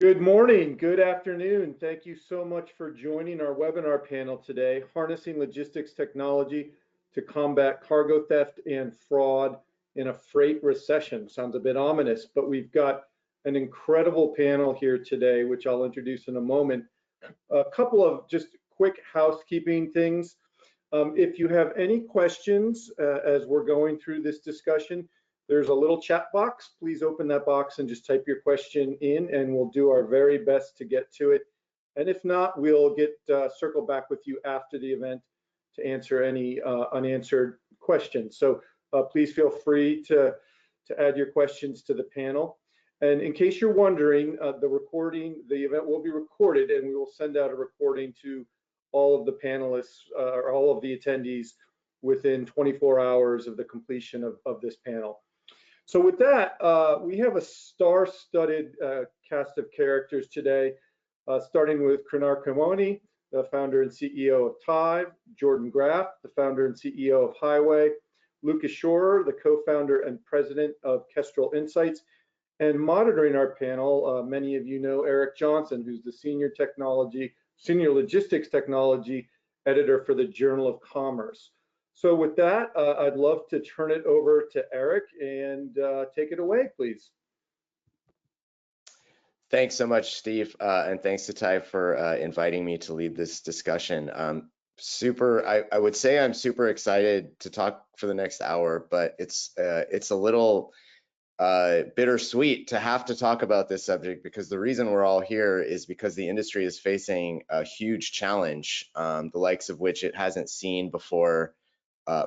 Good morning, good afternoon. Thank you so much for joining our webinar panel today, Harnessing Logistics Technology to Combat Cargo Theft and Fraud in a Freight Recession. Sounds a bit ominous, but we've got an incredible panel here today, which I'll introduce in a moment. A couple of just quick housekeeping things. If you have any questions as we're going through this discussion, there's a little chat box. Please open that box and just type your question in, and we'll do our very best to get to it. And if not, we'll circle back with you after the event to answer any unanswered questions. So please feel free to add your questions to the panel. And in case you're wondering, the event will be recorded, and we will send out a recording to all of the panelists or all of the attendees within 24 hours of the completion of this panel. So with that, we have a star-studded cast of characters today, starting with Krinar Kamoni, the founder and CEO of Tive, Jordan Graff, the founder and CEO of Highway, Lucas Schorer, the co-founder and president of Kestrel Insights, and monitoring our panel, many of you know Eric Johnson, who's the senior logistics technology editor for the Journal of Commerce. So with that, I'd love to turn it over to Eric and take it away, please. Thanks so much, Steve, and thanks to Tive for inviting me to lead this discussion. I would say I'm super excited to talk for the next hour, but it's a little bittersweet to have to talk about this subject, because the reason we're all here is because the industry is facing a huge challenge, the likes of which it hasn't seen before.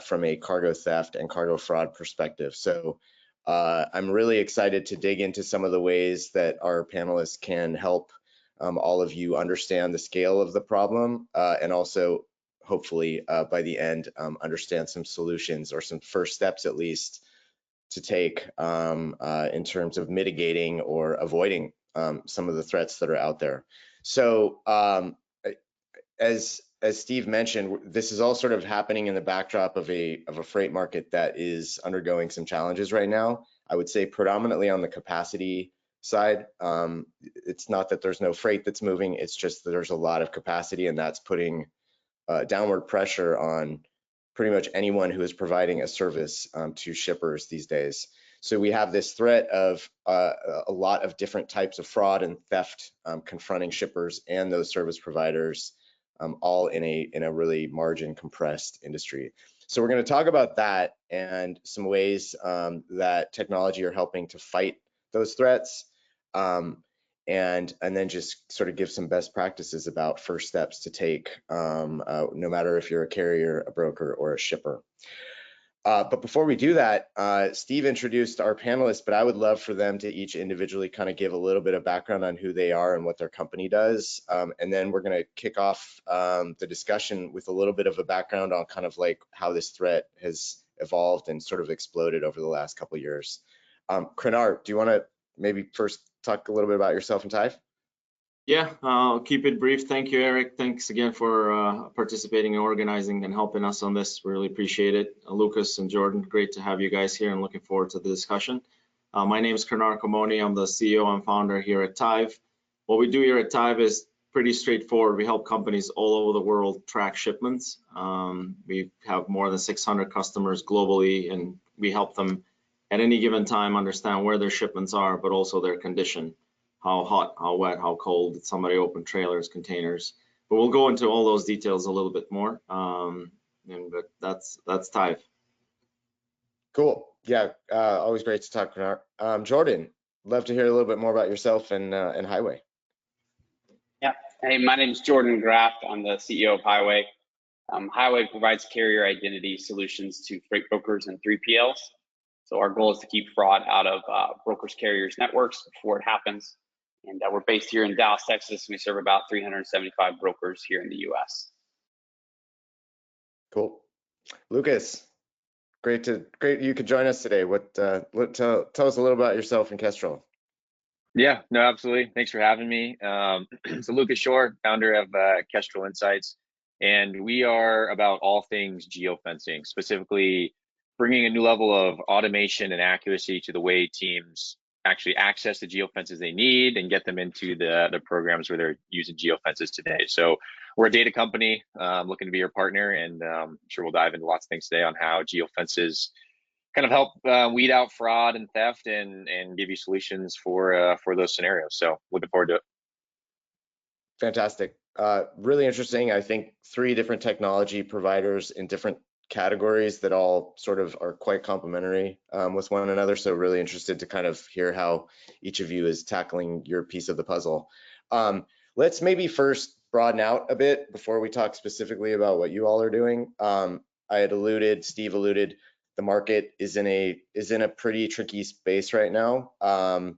From a cargo theft and cargo fraud perspective. So I'm really excited to dig into some of the ways that our panelists can help all of you understand the scale of the problem, and also hopefully by the end understand some solutions or some first steps at least to take in terms of mitigating or avoiding some of the threats that are out there. So as Steve mentioned, this is all sort of happening in the backdrop of a freight market that is undergoing some challenges right now. I would say predominantly on the capacity side. It's not that there's no freight that's moving, it's just that there's a lot of capacity, and that's putting downward pressure on pretty much anyone who is providing a service to shippers these days. So we have this threat of a lot of different types of fraud and theft confronting shippers and those service providers, all in a really margin compressed industry. So we're going to talk about that and some ways that technology are helping to fight those threats, and then just sort of give some best practices about first steps to take, no matter if you're a carrier, a broker, or a shipper. But before we do that, Steve introduced our panelists, but I would love for them to each individually kind of give a little bit of background on who they are and what their company does. And then we're going to kick off the discussion with a little bit of a background on kind of like how this threat has evolved and sort of exploded over the last couple of years. Krinar, do you want to maybe first talk a little bit about yourself and Tive? Yeah, I'll keep it brief. Thank you, Eric. Thanks again for participating and organizing and helping us on this. Really appreciate it. Lucas and Jordan, great to have you guys here and looking forward to the discussion. My name is Krinar Kamoni. I'm the CEO and founder here at Tive. What we do here at Tive is pretty straightforward. We help companies all over the world track shipments. We have more than 600 customers globally, and we help them at any given time understand where their shipments are, but also their condition. How hot, how wet, how cold, did somebody open trailers, containers? But we'll go into all those details a little bit more. But that's Tive. Cool. Yeah, always great to talk, Krinar. Jordan, love to hear a little bit more about yourself and Highway. Yeah. Hey, my name is Jordan Graff. I'm the CEO of Highway. Highway provides carrier identity solutions to freight brokers and 3PLs. So our goal is to keep fraud out of brokers, carriers, networks before it happens. And we're based here in Dallas, Texas. We serve about 375 brokers here in the US. Cool. Lucas, great you could join us today. Tell us a little about yourself and Kestrel. Yeah, no, absolutely. Thanks for having me. So Lucas Schorer, founder of Kestrel Insights, and we are about all things geofencing, specifically bringing a new level of automation and accuracy to the way teams actually access the geofences they need and get them into the programs where they're using geofences today. So we're a data company looking to be your partner, and I'm sure we'll dive into lots of things today on how geofences kind of help weed out fraud and theft and give you solutions for those scenarios. So looking forward to it. Fantastic. Really interesting. I think 3 different technology providers in different categories that all sort of are quite complementary with one another. So really interested to kind of hear how each of you is tackling your piece of the puzzle. Let's maybe first broaden out a bit before we talk specifically about what you all are doing. I had alluded, Steve alluded, the market is in a pretty tricky space right now. I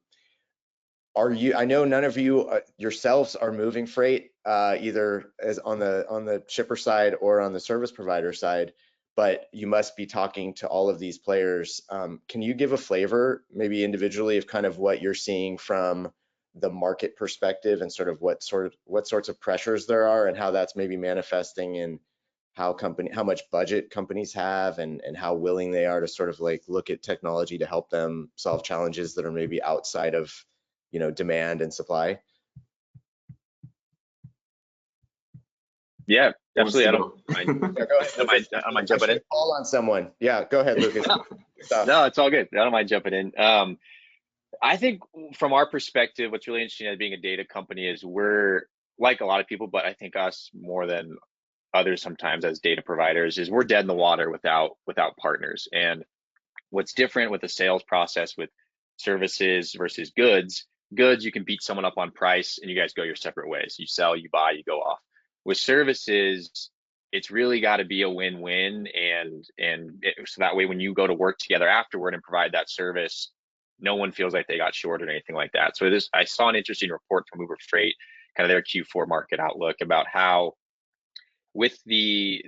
know none of you yourselves are moving freight, either as on the shipper side or on the service provider side, but you must be talking to all of these players. Can you give a flavor, maybe individually, of kind of what you're seeing from the market perspective and sort of what sorts of pressures there are and how that's maybe manifesting in how much budget companies have and how willing they are to sort of like look at technology to help them solve challenges that are maybe outside of, you know, demand and supply? Yeah, absolutely. I don't Yeah, go ahead. I don't mind jumping in. Call on someone. Yeah, go ahead, Lucas. No, it's all good. I don't mind jumping in. I think from our perspective, what's really interesting as being a data company is we're like a lot of people, but I think us more than others sometimes as data providers is we're dead in the water without partners. And what's different with the sales process with services versus goods, you can beat someone up on price and you guys go your separate ways. You sell, you buy, you go off. With services, it's really got to be a win-win, so that way when you go to work together afterward and provide that service, no one feels like they got shorted or anything like that. So I saw an interesting report from Uber Freight, kind of their Q4 market outlook, about how with the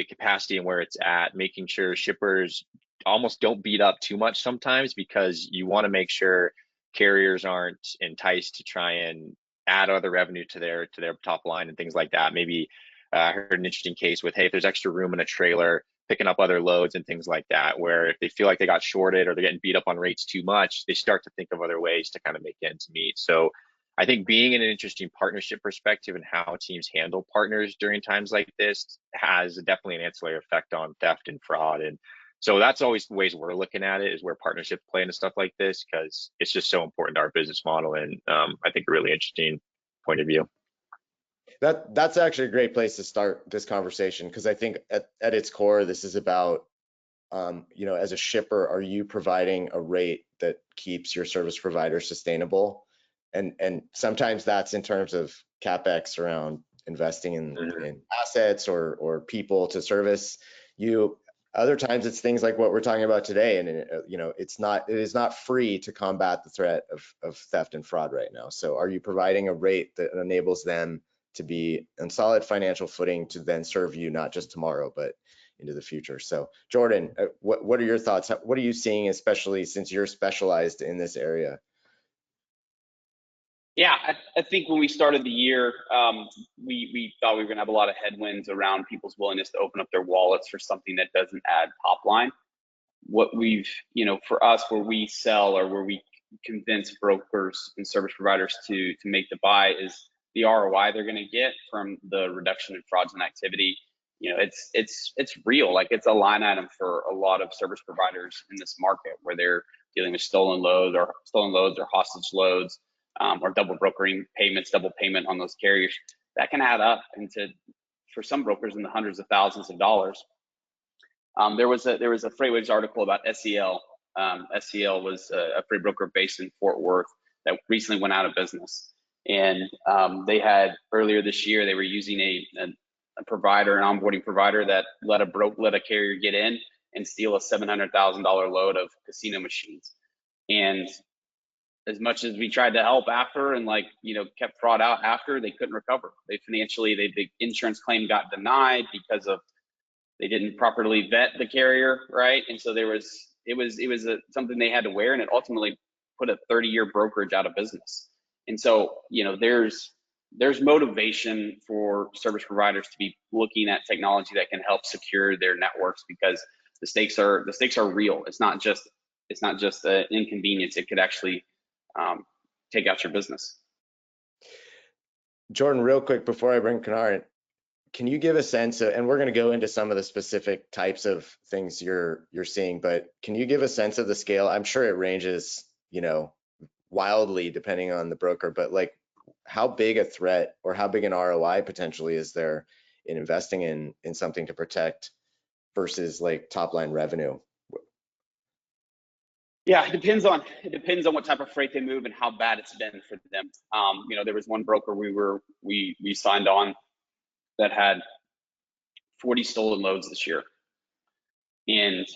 capacity and where it's at, making sure shippers almost don't beat up too much sometimes, because you want to make sure carriers aren't enticed to try and add other revenue to their top line and things like that. Maybe I heard an interesting case with, hey, if there's extra room in a trailer, picking up other loads and things like that, where if they feel like they got shorted or they're getting beat up on rates too much, they start to think of other ways to kind of make ends meet. So I think being in an interesting partnership perspective and how teams handle partners during times like this has definitely an ancillary effect on theft and fraud. And so that's always the ways we're looking at it, is where partnerships play into stuff like this, because it's just so important to our business model. And I think a really interesting point of view. That's actually a great place to start this conversation, because I think at its core, this is about, you know, as a shipper, are you providing a rate that keeps your service provider sustainable? And sometimes that's in terms of CapEx around investing in assets or people to service you. Other times it's things like what we're talking about today, and you know, it is not free to combat the threat of theft and fraud right now. So are you providing a rate that enables them to be on solid financial footing to then serve you not just tomorrow but into the future? So Jordan, what are your thoughts? What are you seeing, especially since you're specialized in this area? Yeah, I think when we started the year, we thought we were going to have a lot of headwinds around people's willingness to open up their wallets for something that doesn't add top line. What we've, you know, for us, where we sell or where we convince brokers and service providers to make the buy, is the ROI they're going to get from the reduction in fraudulent activity. You know, it's real. Like, it's a line item for a lot of service providers in this market, where they're dealing with stolen loads or hostage loads. Or double brokering payments, double payment on those carriers. That can add up into, for some brokers, in the hundreds of thousands of dollars. There was a FreightWaves article about SEL. SEL was a freight broker based in Fort Worth that recently went out of business. And they had, earlier this year, they were using a provider, an onboarding provider, that let a carrier get in and steal a $700,000 load of casino machines. And as much as we tried to help after and, like, you know, kept fraud out after, they couldn't recover. The insurance claim got denied because of, they didn't properly vet the carrier, right? And so it was something they had to wear, and it ultimately put a 30-year brokerage out of business. And so, you know, there's motivation for service providers to be looking at technology that can help secure their networks, because the stakes are real. It's not just an inconvenience. It could actually take out your business. Jordan, real quick before I bring Kunal in, can you give a sense of, and we're going to go into some of the specific types of things you're seeing, but can you give a sense of the scale? I'm sure it ranges, you know, wildly depending on the broker, but like how big a threat or how big an ROI potentially is there in investing in something to protect versus like top line revenue? Yeah, it depends on what type of freight they move and how bad it's been for them. You know, there was one broker we signed on that had 40 stolen loads this year, and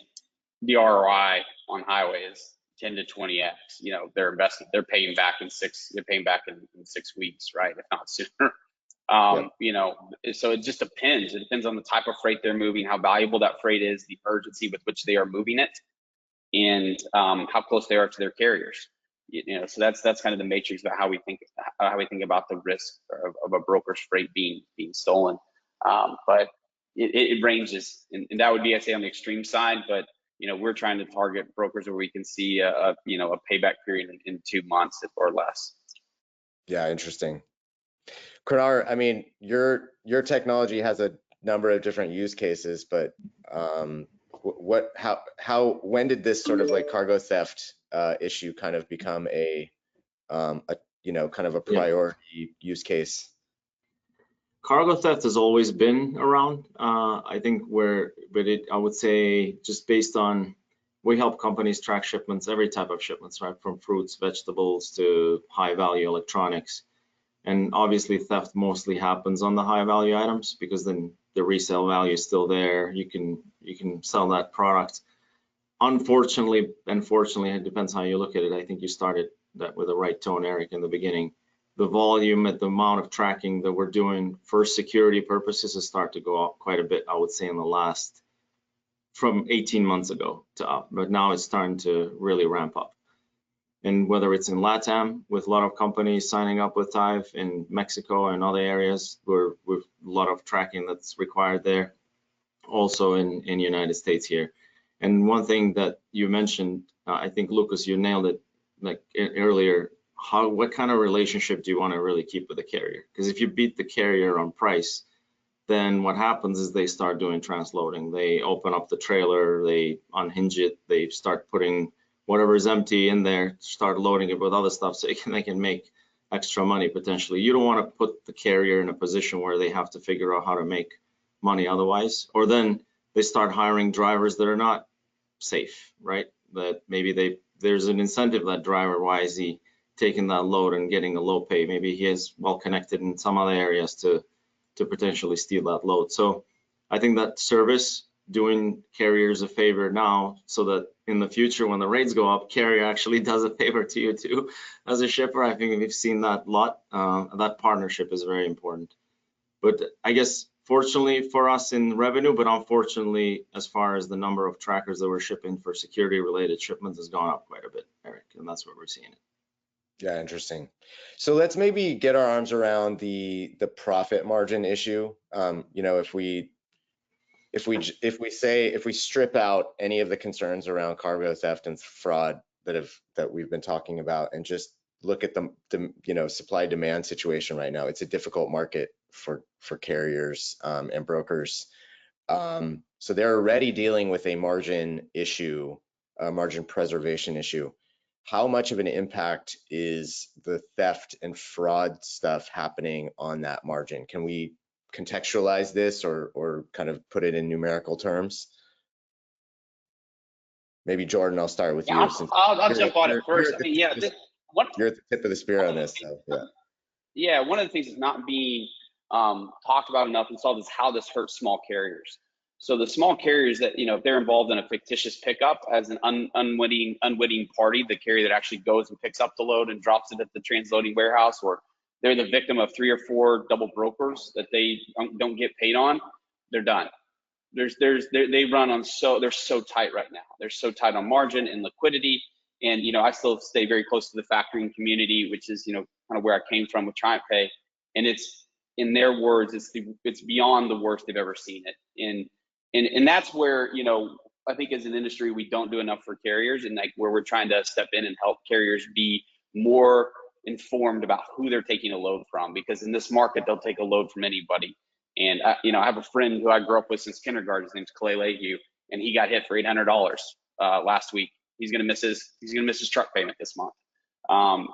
the ROI on highway is 10 to 20x. You know, they're paying back in 6 weeks, right? If not sooner. Yep. You know, so it just depends. It depends on the type of freight they're moving, how valuable that freight is, the urgency with which they are moving it, and how close they are to their carriers. You know, so that's kind of the matrix about how we think about the risk of a broker's freight being stolen. But it ranges, and that would be, I'd say, on the extreme side. But you know, we're trying to target brokers where we can see a payback period in 2 months or less. Yeah, interesting. Kunal, I mean, your technology has a number of different use cases, but when did this sort of like cargo theft issue kind of become a you know, kind of a priority use case? Cargo theft has always been around. I think I would say just based on, we help companies track shipments, every type of shipments, right? From fruits, vegetables to high value electronics. And obviously theft mostly happens on the high value items because then the resale value is still there. You can sell that product. Unfortunately, it depends how you look at it. I think you started that with the right tone, Eric, in the beginning. The volume and the amount of tracking that we're doing for security purposes has started to go up quite a bit, I would say, in the last, from 18 months ago to up, but now it's starting to really ramp up. And whether it's in LATAM with a lot of companies signing up with Hive, in Mexico and other areas where with a lot of tracking that's required there, also in United States here. And one thing that you mentioned, I think Lucas, you nailed it like earlier. What kind of relationship do you want to really keep with the carrier? Because if you beat the carrier on price, then what happens is they start doing transloading. They open up the trailer, they unhinge it, they start putting whatever is empty in there, start loading it with other stuff so they can make extra money potentially. You don't want to put the carrier in a position where they have to figure out how to make money otherwise, or then they start hiring drivers that are not safe, right? That maybe there's an incentive that driver, why is he taking that load and getting a low pay? Maybe he is well connected in some other areas to potentially steal that load. So I think that service, doing carriers a favor now so that in the future when the rates go up, carrier actually does a favor to you too as a shipper. I think we've seen that a lot. That partnership is very important. But I guess fortunately for us in revenue, but unfortunately as far as the number of trackers that we're shipping for security related shipments has gone up quite a bit, Eric, and that's what we're seeing. Yeah, interesting. So let's maybe get our arms around the profit margin issue. You know, if we strip out any of the concerns around cargo theft and fraud that we've been talking about and just look at the you know, supply demand situation right now, it's a difficult market for carriers and brokers. So they're already dealing with a margin issue, a margin preservation issue. How much of an impact is the theft and fraud stuff happening on that margin? Can we contextualize this or kind of put it in numerical terms? Maybe Jordan, I'll start with you. I'll jump on it first. You're at the tip of the spear on this. So, yeah, one of the things that's not being talked about enough and solved is how this hurts small carriers. So the small carriers that, you know, if they're involved in a fictitious pickup as an unwitting party, the carrier that actually goes and picks up the load and drops it at the transloading warehouse, or they're the victim of 3 or 4 double brokers that they don't get paid on, they're done. They run on they're so tight right now. They're so tight on margin and liquidity. And, you know, I still stay very close to the factoring community, which is, you know, kind of where I came from with TriumphPay. And it's, in their words, it's beyond the worst they've ever seen it. And that's where, you know, I think as an industry, we don't do enough for carriers, and like where we're trying to step in and help carriers be more informed about who they're taking a load from, because in this market, they'll take a load from anybody. And I have a friend who I grew up with since kindergarten. His name's Clay Leahy, and he got hit for $800 last week. He's gonna miss his truck payment this month. And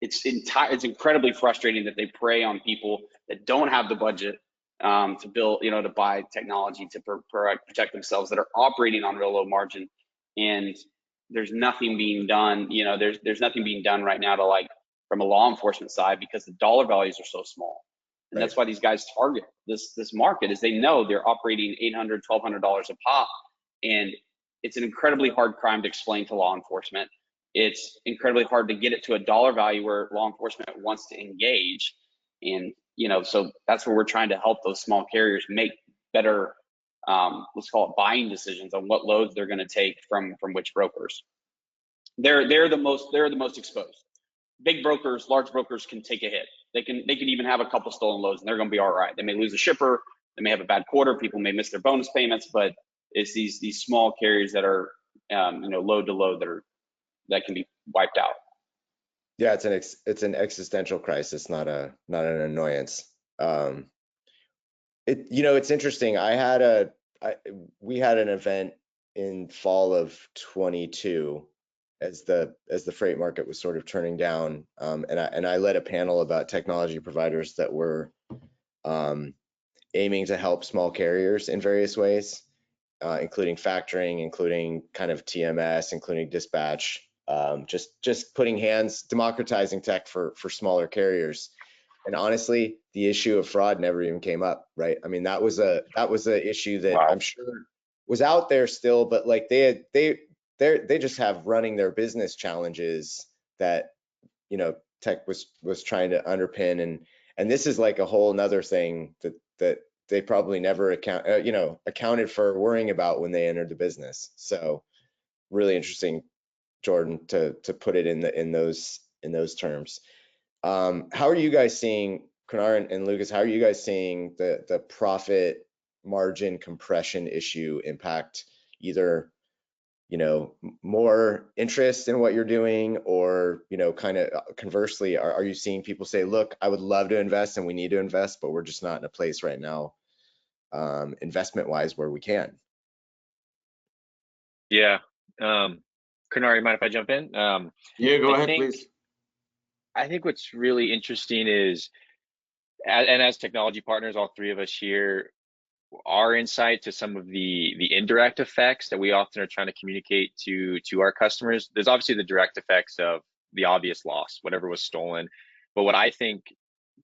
it's incredibly frustrating that they prey on people that don't have the budget to build, to buy technology to protect themselves, that are operating on real low margin, and there's nothing being done. There's nothing being done right now to, from a law enforcement side, because the dollar values are so small. And that's why these guys target this market, is they know they're operating $800, $1,200 a pop, and it's an incredibly hard crime to explain to law enforcement. It's incredibly hard to get it to a dollar value where law enforcement wants to engage. And so that's where we're trying to help those small carriers make better, let's call it buying decisions on what loads they're going to take from which brokers. They're the most exposed. Big brokers, large brokers can take a hit. They can even have a couple stolen loads and they're going to be all right. They may lose a shipper, they may have a bad quarter, people may miss their bonus payments, but it's these small carriers that are load to load that can be wiped out. Yeah, it's an existential crisis, not an annoyance. It's interesting. We had an event in fall of 22 as the freight market was sort of turning down, and I led a panel about technology providers that were aiming to help small carriers in various ways, including factoring, including kind of TMS, including dispatch, just putting democratizing tech for smaller carriers. And honestly, the issue of fraud never even came up, right? I mean, that was a issue that I'm sure was out there still, but they just have running their business challenges that tech was trying to underpin, and this is like a whole nother thing that they probably never accounted for worrying about when they entered the business. So really interesting, Jordan, to put it in those terms. How are you guys seeing, Kunar and Lucas, how are you guys seeing the profit margin compression issue impact either more interest in what you're doing, or kind of conversely, are you seeing people say, look, I would love to invest and we need to invest, but we're just not in a place right now investment wise where we can? Yeah. Kunar, you mind if I jump in? Yeah, go ahead, please. I think what's really interesting is, and as technology partners, all three of us here, our insight to some of the indirect effects that we often are trying to communicate to our customers. There's obviously the direct effects of the obvious loss, whatever was stolen. But what I think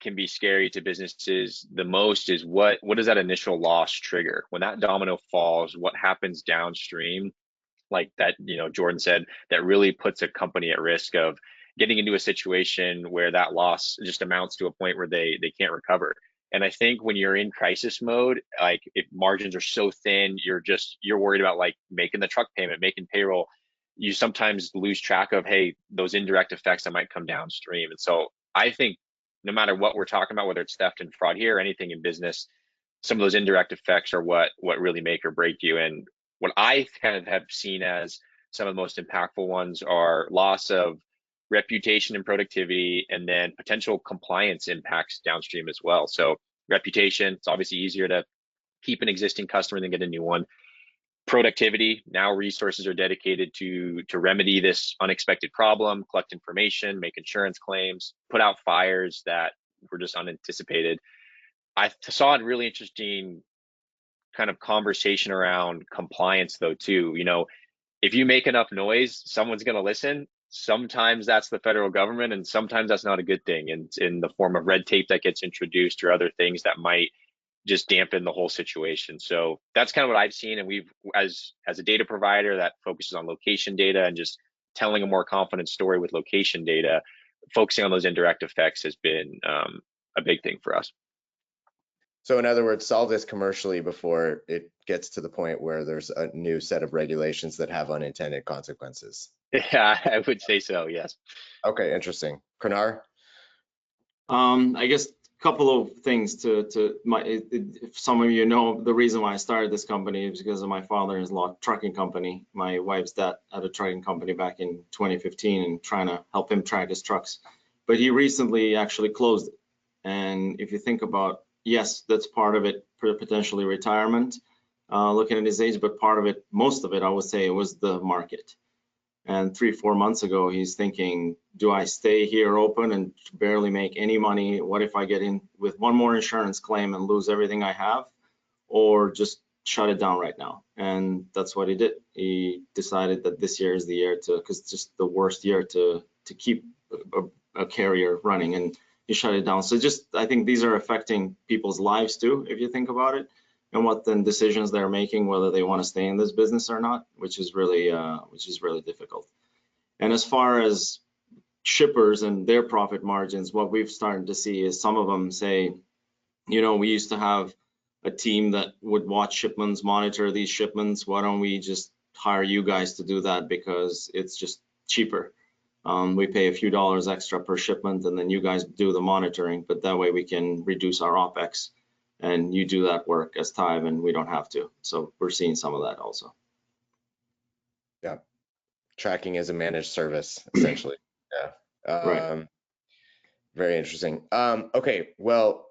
can be scary to businesses the most is what does that initial loss trigger? When that domino falls, what happens downstream? Like that, Jordan said, that really puts a company at risk of getting into a situation where that loss just amounts to a point where they can't recover. And I think when you're in crisis mode, like if margins are so thin, you're worried about like making the truck payment, making payroll. You sometimes lose track of, hey, those indirect effects that might come downstream. And so I think no matter what we're talking about, whether it's theft and fraud here or anything in business, some of those indirect effects are what really make or break you. And what I kind of have seen as some of the most impactful ones are loss of reputation and productivity, and then potential compliance impacts downstream as well. So reputation, it's obviously easier to keep an existing customer than get a new one. Productivity, now resources are dedicated to remedy this unexpected problem, collect information, make insurance claims, put out fires that were just unanticipated. I saw a really interesting kind of conversation around compliance though too. If you make enough noise, someone's going to listen. Sometimes that's the federal government, and sometimes that's not a good thing, and in the form of red tape that gets introduced or other things that might just dampen the whole situation. So that's kind of what I've seen, and we've, as a data provider that focuses on location data and just telling a more confident story with location data, focusing on those indirect effects has been a big thing for us. So in other words, solve this commercially before it gets to the point where there's a new set of regulations that have unintended consequences. Yeah, I would say so, yes. Okay, interesting. Kunar? I guess couple of things if some of you know, the reason why I started this company is because of my father-in-law trucking company. My wife's dad had a trucking company back in 2015 and trying to help him track his trucks. But he recently actually closed it. And if you think about, yes, that's part of it, potentially retirement, looking at his age, but part of it, most of it, I would say, was the market. And 3-4 months ago, he's thinking, do I stay here open and barely make any money? What if I get in with one more insurance claim and lose everything I have, or just shut it down right now? And that's what he did. He decided that this year is the year to, because it's just the worst year to keep a carrier running, and he shut it down. So just, I think these are affecting people's lives too, if you think about it, and what then decisions they're making, whether they want to stay in this business or not, which is really difficult. And as far as shippers and their profit margins, what we've started to see is some of them say, we used to have a team that would watch shipments, monitor these shipments. Why don't we just hire you guys to do that, because it's just cheaper. We pay a few dollars extra per shipment, and then you guys do the monitoring, but that way we can reduce our OPEX. And you do that work as time, and we don't have to. So we're seeing some of that also. Yeah, tracking as a managed service, essentially. Yeah, Right. Very interesting. Okay, well,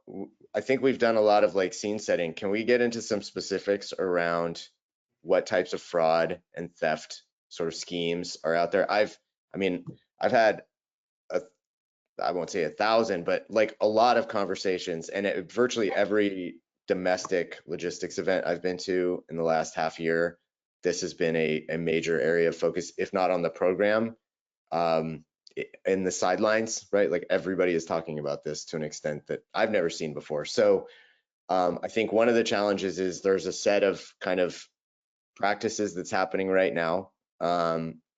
I think we've done a lot of like scene setting. Can we get into some specifics around what types of fraud and theft sort of schemes are out there? I've had I won't say 1,000, but like a lot of conversations, and at virtually every domestic logistics event I've been to in the last half year, this has been a major area of focus, if not on the program, in the sidelines, right? Like everybody is talking about this to an extent that I've never seen before. So I think one of the challenges is there's a set of kind of practices that's happening right now.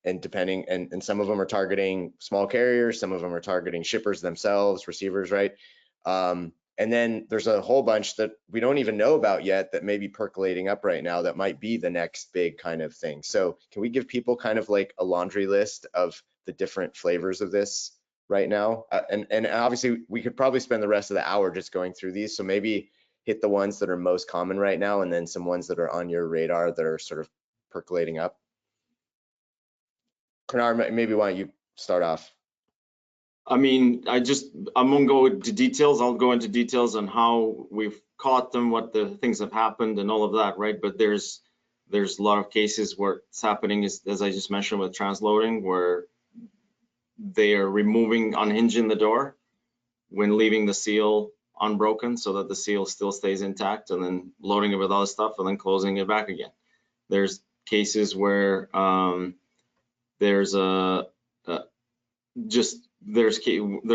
And depending, and some of them are targeting small carriers, some of them are targeting shippers themselves, receivers, right? And then there's a whole bunch that we don't even know about yet that may be percolating up right now that might be the next big kind of thing. So can we give people kind of like a laundry list of the different flavors of this right now? And obviously we could probably spend the rest of the hour just going through these. So maybe hit the ones that are most common right now, and then some ones that are on your radar that are sort of percolating up. Kunal, maybe why don't you start off? I mean, I'm gonna go into details. I'll go into details on how we've caught them, what the things have happened, and all of that, right? But there's a lot of cases where it's happening, as I just mentioned with transloading, where they are unhinging the door when leaving the seal unbroken, so that the seal still stays intact, and then loading it with other stuff and then closing it back again. There's cases where they're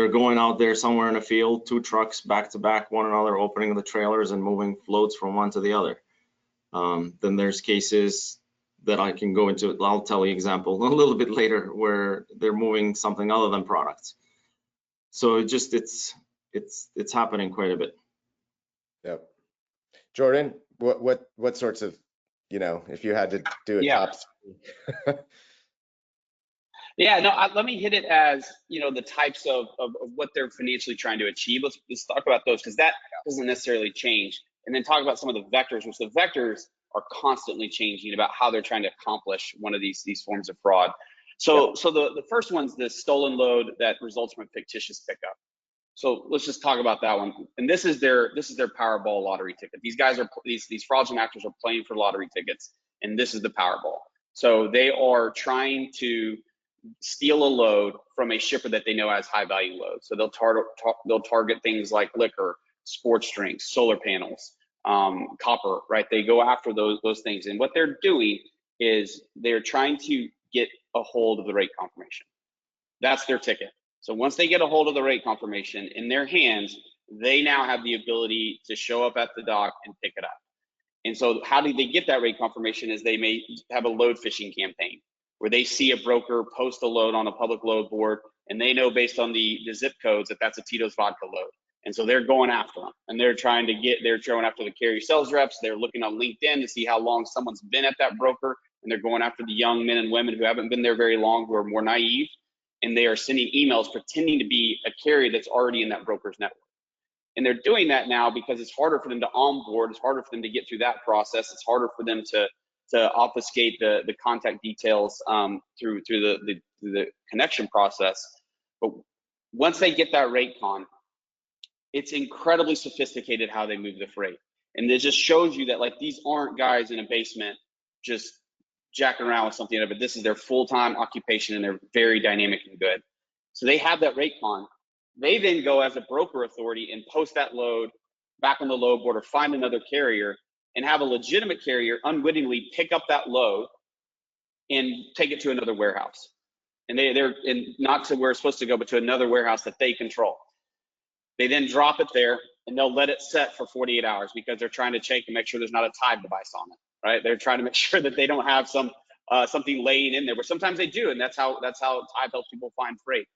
going out there somewhere in a field, 2 trucks back to back one another, opening the trailers and moving loads from one to the other. Then there's cases that I can go into, I'll tell you example a little bit later, where they're moving something other than products. So it's happening quite a bit. Yep. Jordan, what sorts of, if you had to do a top 3? Yeah, no, let me hit it as, the types of what they're financially trying to achieve. Let's talk about those, because that doesn't necessarily change. And then talk about some of the vectors, which the vectors are constantly changing about how they're trying to accomplish one of these forms of fraud. So the first one's the stolen load that results from a fictitious pickup. So let's just talk about that one. And this is their Powerball lottery ticket. These guys are these fraudulent actors are playing for lottery tickets, and this is the Powerball. So they are trying to steal a load from a shipper that they know has high value loads. So they'll target things like liquor, sports drinks, solar panels, copper, right? They go after those things. And what they're doing is they're trying to get a hold of the rate confirmation. That's their ticket. So once they get a hold of the rate confirmation in their hands, they now have the ability to show up at the dock and pick it up. And so how do they get that rate confirmation is they may have a load phishing campaign where they see a broker post a load on a public load board, and they know based on the zip codes that that's a Tito's vodka load. And so they're going after them, and they're going after the carrier sales reps. They're looking on LinkedIn to see how long someone's been at that broker, and they're going after the young men and women who haven't been there very long, who are more naive, and they are sending emails pretending to be a carrier that's already in that broker's network. And they're doing that now because it's harder for them to onboard, it's harder for them to get through that process, it's harder for them to obfuscate the contact details through the connection process. But once they get that rate con, it's incredibly sophisticated how they move the freight. And it just shows you that, like, these aren't guys in a basement just jacking around with something, but this is their full-time occupation, and they're very dynamic and good. So they have that rate con. They then go as a broker authority and post that load back on the load board or find another carrier and have a legitimate carrier unwittingly pick up that load and take it to another warehouse. And they're not to where it's supposed to go, but to another warehouse that they control. They then drop it there and they'll let it set for 48 hours because they're trying to check and make sure there's not a tide device on it, right? They're trying to make sure that they don't have some something laying in there, but sometimes they do, and that's how Tide helps people find freight.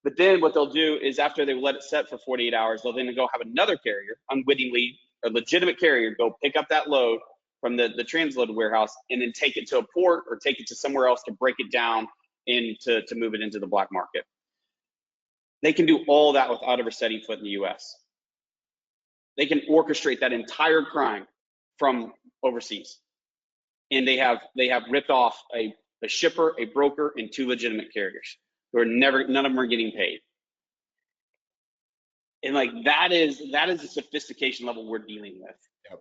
But then what they'll do is, after they let it set for 48 hours, they'll then go have another carrier, unwittingly, a legitimate carrier, go pick up that load from the transload warehouse and then take it to a port or take it to somewhere else to break it down and to move it into the black market. They can do all that without ever setting foot in the US. They can orchestrate that entire crime from overseas. And they have ripped off a shipper, a broker, and 2 legitimate carriers who are none of them are getting paid. And like that is the sophistication level we're dealing with. Yep.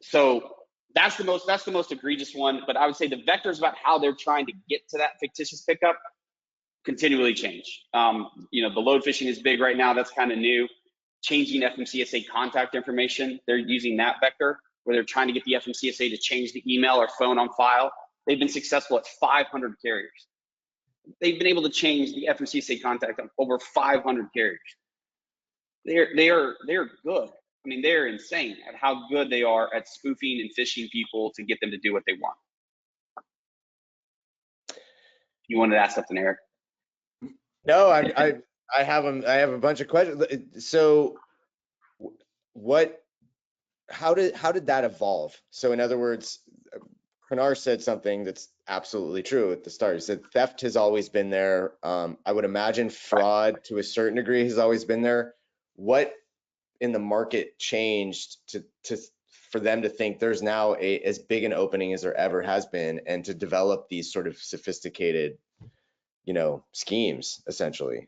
So that's the most egregious one. But I would say the vectors about how they're trying to get to that fictitious pickup continually change. You know, the load fishing is big right now. That's kind of new. Changing FMCSA contact information. They're using that vector where they're trying to get the FMCSA to change the email or phone on file. They've been successful at 500 carriers. They've been able to change the FMCSA contact on over 500 carriers. They're good. I mean, they're insane at how good they are at spoofing and phishing people to get them to do what they want. You wanted to ask something, Eric? No, I have a bunch of questions. So how did that evolve? So in other words, Pranar said something that's absolutely true at the start. He said theft has always been there. I would imagine fraud to a certain degree has always been there. What in the market changed for them to think there's now as big an opening as there ever has been, and to develop these sort of sophisticated, you know, schemes essentially?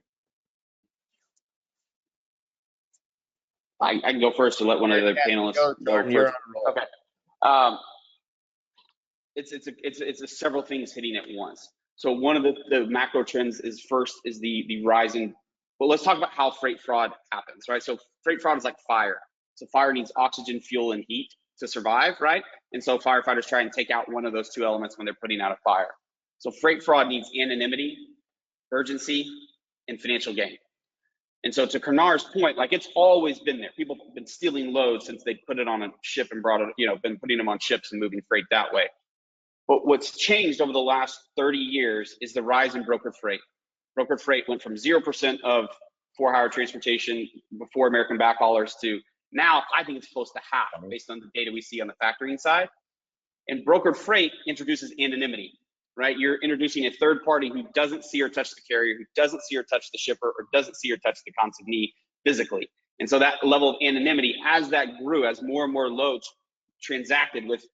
I can go first to let one of the panelists go first. Okay. It's several things hitting at once. So one of the macro trends is the rising. Well, let's talk about how freight fraud happens, right? So freight fraud is like fire. So fire needs oxygen, fuel, and heat to survive, right? And so firefighters try and take out one of those 2 elements when they're putting out a fire. So freight fraud needs anonymity, urgency, and financial gain. And so to Pranar's point, like, it's always been there. People have been stealing loads since they put it on a ship and brought it, you know, been putting them on ships and moving freight that way. But what's changed over the last 30 years is the rise in brokered freight. Brokered freight went from 0% of for-hire transportation before American backhaulers to now, I think it's close to half based on the data we see on the factoring side. And brokered freight introduces anonymity, right? You're introducing a third party who doesn't see or touch the carrier, who doesn't see or touch the shipper, or doesn't see or touch the consignee physically. And so that level of anonymity, as that grew, as more and more loads transacted with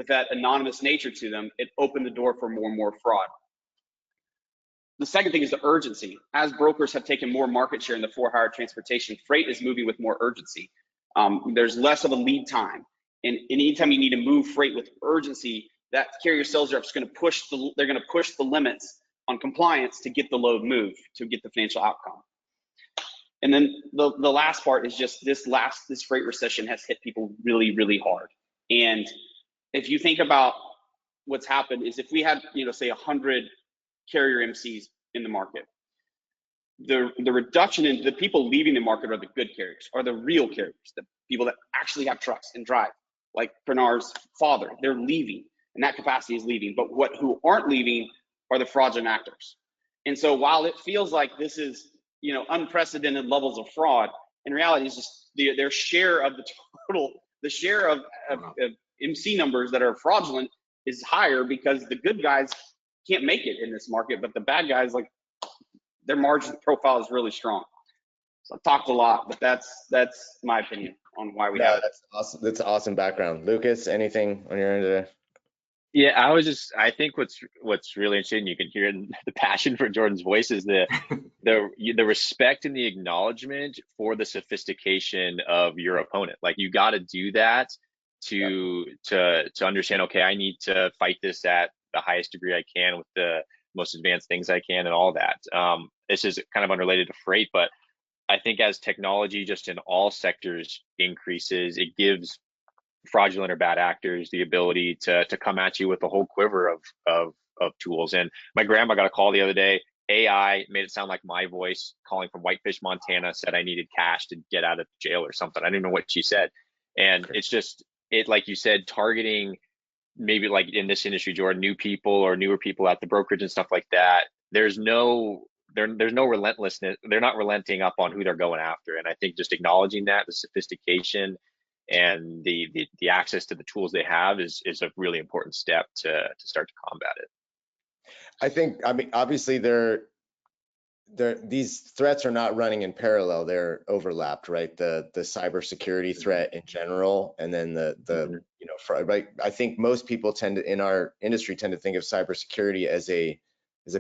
that anonymous nature to them, it opened the door for more and more fraud. The second thing is the urgency. As brokers have taken more market share in the for-hire transportation, freight is moving with more urgency. There's less of a lead time. And anytime you need to move freight with urgency, that carrier sales rep is going to push the limits on compliance to get the load moved, to get the financial outcome. And then the last part is just this freight recession has hit people really, really hard. And if you think about what's happened, is if we had, you know, say 100 carrier MCs in the market, the reduction in the people leaving the market are the good carriers, are the real carriers, the people that actually have trucks and drive, like Pranar's father. They're leaving, and that capacity is leaving. But who aren't leaving are the fraudulent actors. And so while it feels like this is, you know, unprecedented levels of fraud, in reality, it's just their share of the total, the share of MC numbers that are fraudulent is higher because the good guys can't make it in this market, but the bad guys, like, their margin profile is really strong. So I talked a lot, but that's my opinion on why we No, have it. that's awesome. That's awesome background. Lucas, anything on your end of Yeah, I think what's really interesting, you can hear in the passion for Jordan's voice, is the respect and the acknowledgement for the sophistication of your opponent. Like, you got to do that to understand, okay, I need to fight this at the highest degree I can with the most advanced things I can and all that. This is kind of unrelated to freight, but I think as technology just in all sectors increases, it gives fraudulent or bad actors the ability to come at you with a whole quiver of tools. And my grandma got a call the other day. AI made it sound like my voice, calling from Whitefish, Montana, said I needed cash to get out of jail or something. I didn't know what she said. And it's just, like you said, targeting maybe like in this industry, Jordan, new people or newer people at the brokerage and stuff like that. There's no relentlessness. They're not relenting up on who they're going after. And I think just acknowledging that, the sophistication and the access to the tools they have is a really important step to start to combat it. I think, I mean, obviously these threats are not running in parallel, they're overlapped, right? The cybersecurity threat in general, and then the you know, fraud, right? I think most people in our industry tend to think of cybersecurity as a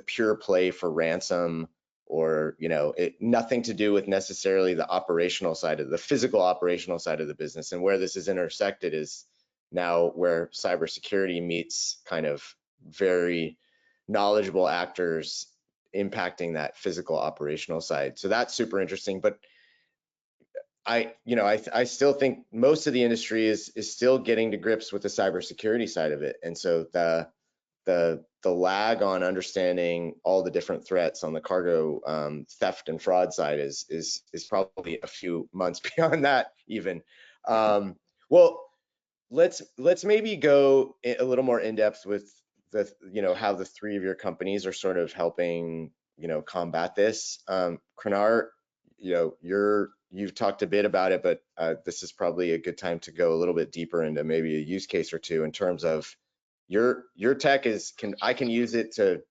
pure play for ransom, or, you know, nothing to do with necessarily the operational side of the physical operational side of the business. And where this is intersected is now where cybersecurity meets kind of very knowledgeable actors impacting that physical operational side. So that's super interesting. But I still think most of the industry is still getting to grips with the cybersecurity side of it. And so the lag on understanding all the different threats on the cargo theft and fraud side is probably a few months beyond that even. Well, let's maybe go a little more in depth with how the three of your companies are sort of helping combat this. Krenar, you've talked a bit about it, but this is probably a good time to go a little bit deeper into maybe a use case or two in terms of your tech I can use it to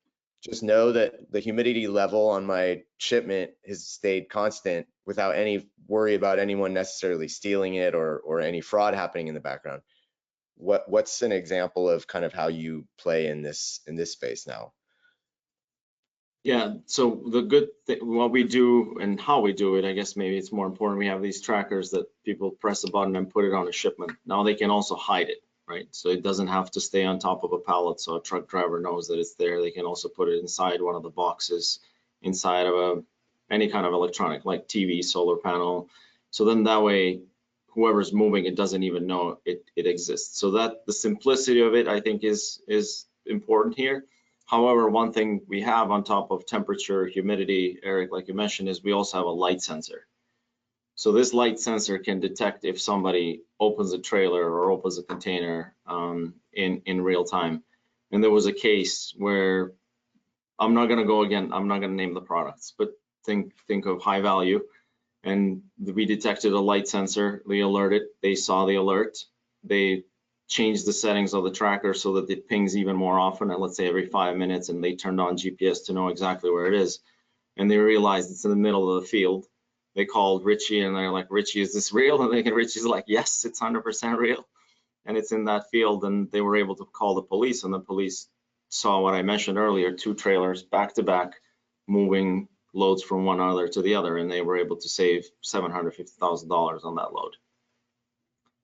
just know that the humidity level on my shipment has stayed constant without any worry about anyone necessarily stealing it or any fraud happening in the background. What's an example of kind of how you play in this space now? Yeah, so the good thing, what we do and how we do it, I guess maybe it's more important. We have these trackers that people press a button and put it on a shipment. Now they can also hide it, right? So it doesn't have to stay on top of a pallet, so a truck driver knows that it's there. They can also put it inside one of the boxes, inside of any kind of electronic, like TV, solar panel. So then that way, whoever's moving it doesn't even know it exists. So that the simplicity of it, I think, is important here. However, one thing we have on top of temperature, humidity, Eric, like you mentioned, is we also have a light sensor. So this light sensor can detect if somebody opens a trailer or opens a container in real time. And there was a case where I'm not going to name the products, but think of High Value. And we detected a light sensor, we alerted, they saw the alert, they changed the settings of the tracker so that it pings even more often, and let's say every 5 minutes, and they turned on GPS to know exactly where it is. And they realized it's in the middle of the field. They called Richie and they're like, Richie, is this real? And Richie's like, yes, it's 100% real. And it's in that field, and they were able to call the police, and the police saw what I mentioned earlier, 2 trailers back to back moving loads from one other to the other, and they were able to save $750,000 on that load.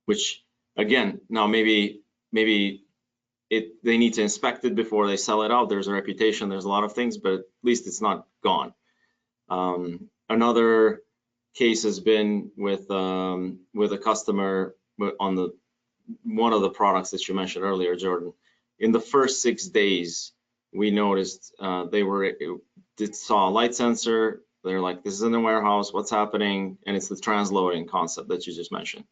Which, again, now maybe they need to inspect it before they sell it out. There's a reputation, there's a lot of things, but at least it's not gone. Another case has been with a customer on one of the products that you mentioned earlier, Jordan. In the first 6 days, we noticed they saw a light sensor. They're like, this is in the warehouse, what's happening? And it's the transloading concept that you just mentioned.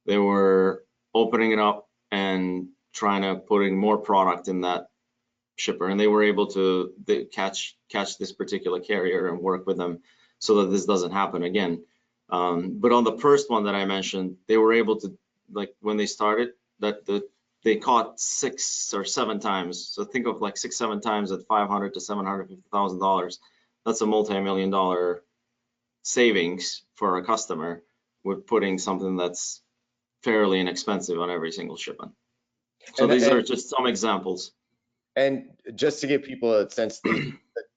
They were opening it up and trying to putting more product in that shipper, and they were able to catch this particular carrier and work with them so that this doesn't happen again. But on the first one that I mentioned, they were able to, like when they started, they caught 6 or 7 times. So think of like 6-7 times at $500,000 to $750,000. That's a multi-million-dollar savings for a customer with putting something that's fairly inexpensive on every single shipment. So And- these and- are just some examples. And just to give people a sense,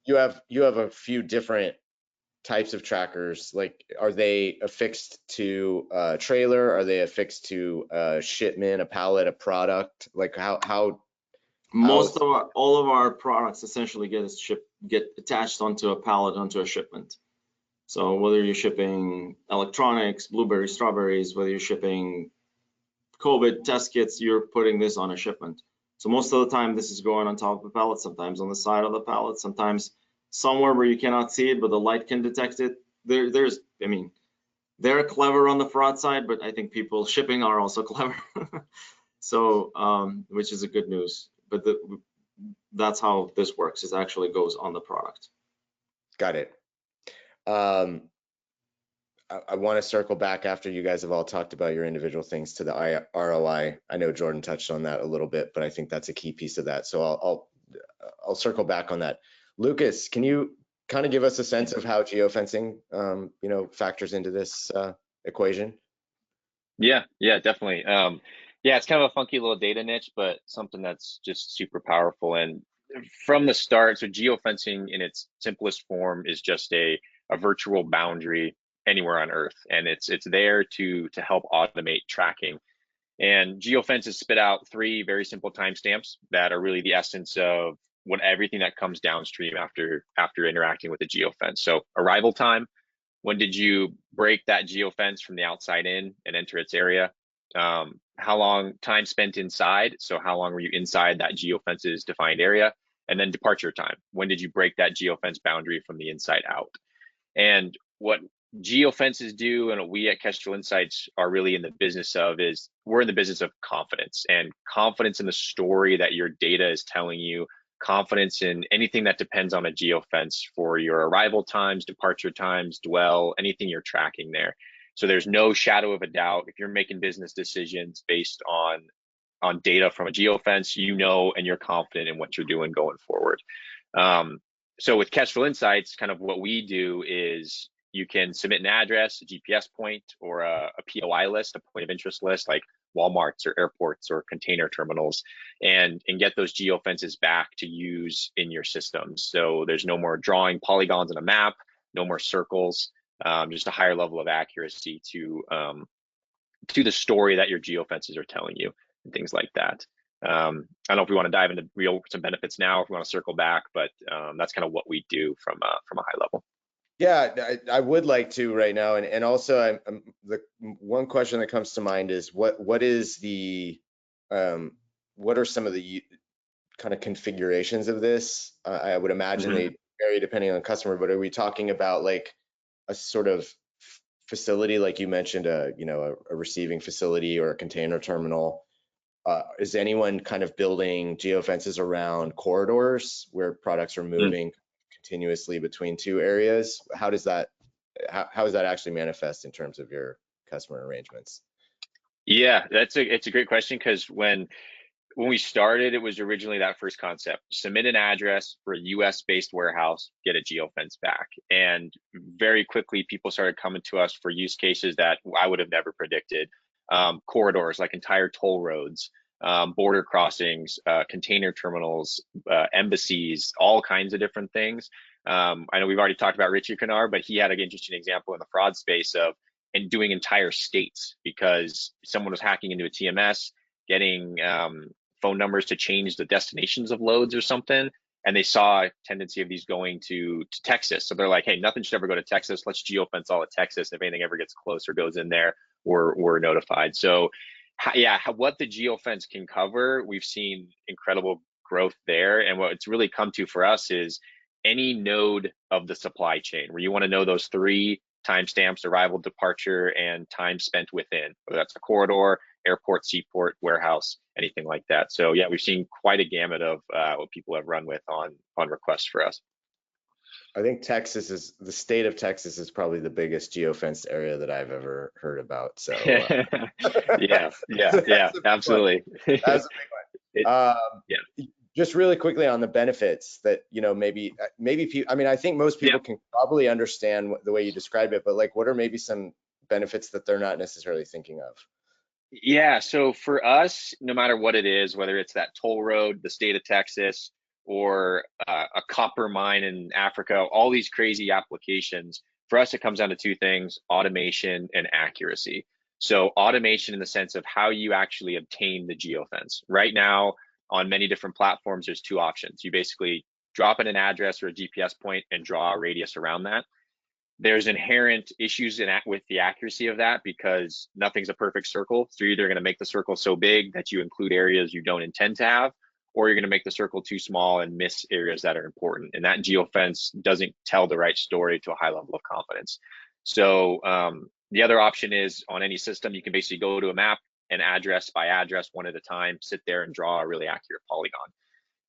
you have a few different types of trackers. Like, are they affixed to a trailer? Are they affixed to a shipment, a pallet, a product? Like how All of our products essentially get attached onto a pallet, onto a shipment. So whether you're shipping electronics, blueberries, strawberries, whether you're shipping COVID test kits, you're putting this on a shipment. So most of the time, this is going on top of a pallet, sometimes on the side of the pallet, sometimes somewhere where you cannot see it, but the light can detect it. I mean, they're clever on the fraud side, but I think people shipping are also clever. So, which is a good news. But that's how this works. It actually goes on the product. Got it. I want to circle back after you guys have all talked about your individual things to the ROI. I know Jordan touched on that a little bit, but I think that's a key piece of that. So I'll circle back on that. Lucas, can you kind of give us a sense of how geofencing, factors into this equation? Yeah, definitely. Yeah, it's kind of a funky little data niche, but something that's just super powerful. And from the start, so geofencing in its simplest form is just a virtual boundary anywhere on Earth, and it's there to help automate tracking. And geofences spit out 3 very simple timestamps that are really the essence of everything that comes downstream after interacting with the geofence. So arrival time. When did you break that geofence from the outside in and enter its area? How long time spent inside? So how long were you inside that geofence's defined area? And then departure time. When did you break that geofence boundary from the inside out? And what geofences do, and what we at Kestrel Insights are really in the business of, is we're in the business of confidence, and confidence in the story that your data is telling you, confidence in anything that depends on a geofence for your arrival times, departure times, dwell, anything you're tracking there. So there's no shadow of a doubt, if you're making business decisions based on data from a geofence, and you're confident in what you're doing going forward. So with Kestrel Insights, kind of what we do is you can submit an address, a GPS point, or a POI list, a point of interest list, like Walmarts or airports or container terminals, and get those geofences back to use in your systems. So there's no more drawing polygons on a map, no more circles, just a higher level of accuracy to the story that your geofences are telling you, and things like that. I don't know if we want to dive into some benefits now, if we want to circle back, but that's kind of what we do from a high level. Yeah, I would like to right now, and also the one question that comes to mind is what are some of the kind of configurations of this? I would imagine they vary depending on the customer, but are we talking about like a sort of facility, like you mentioned, a receiving facility or a container terminal? Is anyone kind of building geofences around corridors where products are moving continuously between 2 areas? How does that actually manifest in terms of your customer arrangements? Yeah, it's a great question, because when we started, it was originally that first concept: submit an address for a US based warehouse, get a geofence back. And very quickly, people started coming to us for use cases that I would have never predicted. Corridors, like entire toll roads, border crossings, container terminals, embassies, all kinds of different things. I know we've already talked about Richie Canar, but he had an interesting example in the fraud space of doing entire states, because someone was hacking into a TMS, getting phone numbers to change the destinations of loads or something, and they saw a tendency of these going to Texas. So they're like, hey, nothing should ever go to Texas. Let's geofence all of Texas. If anything ever gets close or goes in there, we're notified. So what the geofence can cover, we've seen incredible growth there. And what it's really come to for us is any node of the supply chain where you want to know those 3 timestamps: arrival, departure, and time spent within, whether that's a corridor, airport, seaport, warehouse, anything like that. So yeah, we've seen quite a gamut of what people have run with on requests for us. I think the state of Texas is probably the biggest geofenced area that I've ever heard about. So yeah, absolutely. That's a big one. just really quickly on the benefits that, maybe people, I mean, I think most people can probably understand the way you describe it, but like, what are maybe some benefits that they're not necessarily thinking of? Yeah, so for us, no matter what it is, whether it's that toll road, the state of Texas, or a copper mine in Africa, all these crazy applications, for us, it comes down to two things: automation and accuracy. So automation in the sense of how you actually obtain the geofence. Right now, on many different platforms, there's two options. You basically drop in an address or a GPS point and draw a radius around that. There's inherent issues with the accuracy of that because nothing's a perfect circle. So you're either going to make the circle so big that you include areas you don't intend to have, or you're going to make the circle too small and miss areas that are important. And that geofence doesn't tell the right story to a high level of confidence. So the other option is, on any system, you can basically go to a map and address by address, one at a time, sit there and draw a really accurate polygon.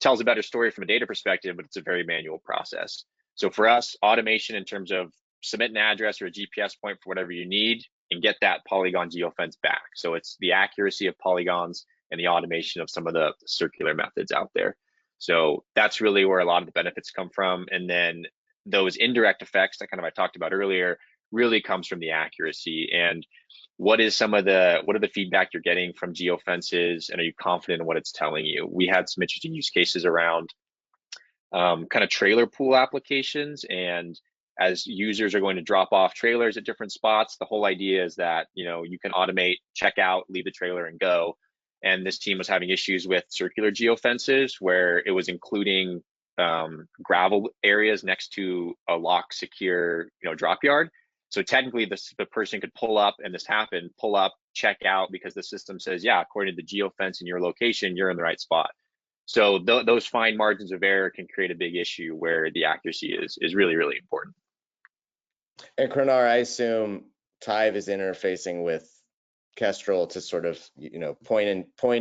Tells a better story from a data perspective, but it's a very manual process. So for us, automation in terms of submit an address or a GPS point for whatever you need and get that polygon geofence back. So it's the accuracy of polygons and the automation of some of the circular methods out there. So that's really where a lot of the benefits come from. And then those indirect effects that I talked about earlier really comes from the accuracy. And what are the feedback you're getting from geofences, and are you confident in what it's telling you? We had some interesting use cases around trailer pool applications, and as users are going to drop off trailers at different spots, the whole idea is that you can automate, check out, leave the trailer and go. And this team was having issues with circular geofences where it was including gravel areas next to a lock secure drop yard. So technically the person could pull up, and this happened, pull up, check out, because the system says, yeah, according to the geofence in your location, you're in the right spot. So those fine margins of error can create a big issue where the accuracy is really, really important. And Krenar, I assume Tive is interfacing with Kestrel to sort of, point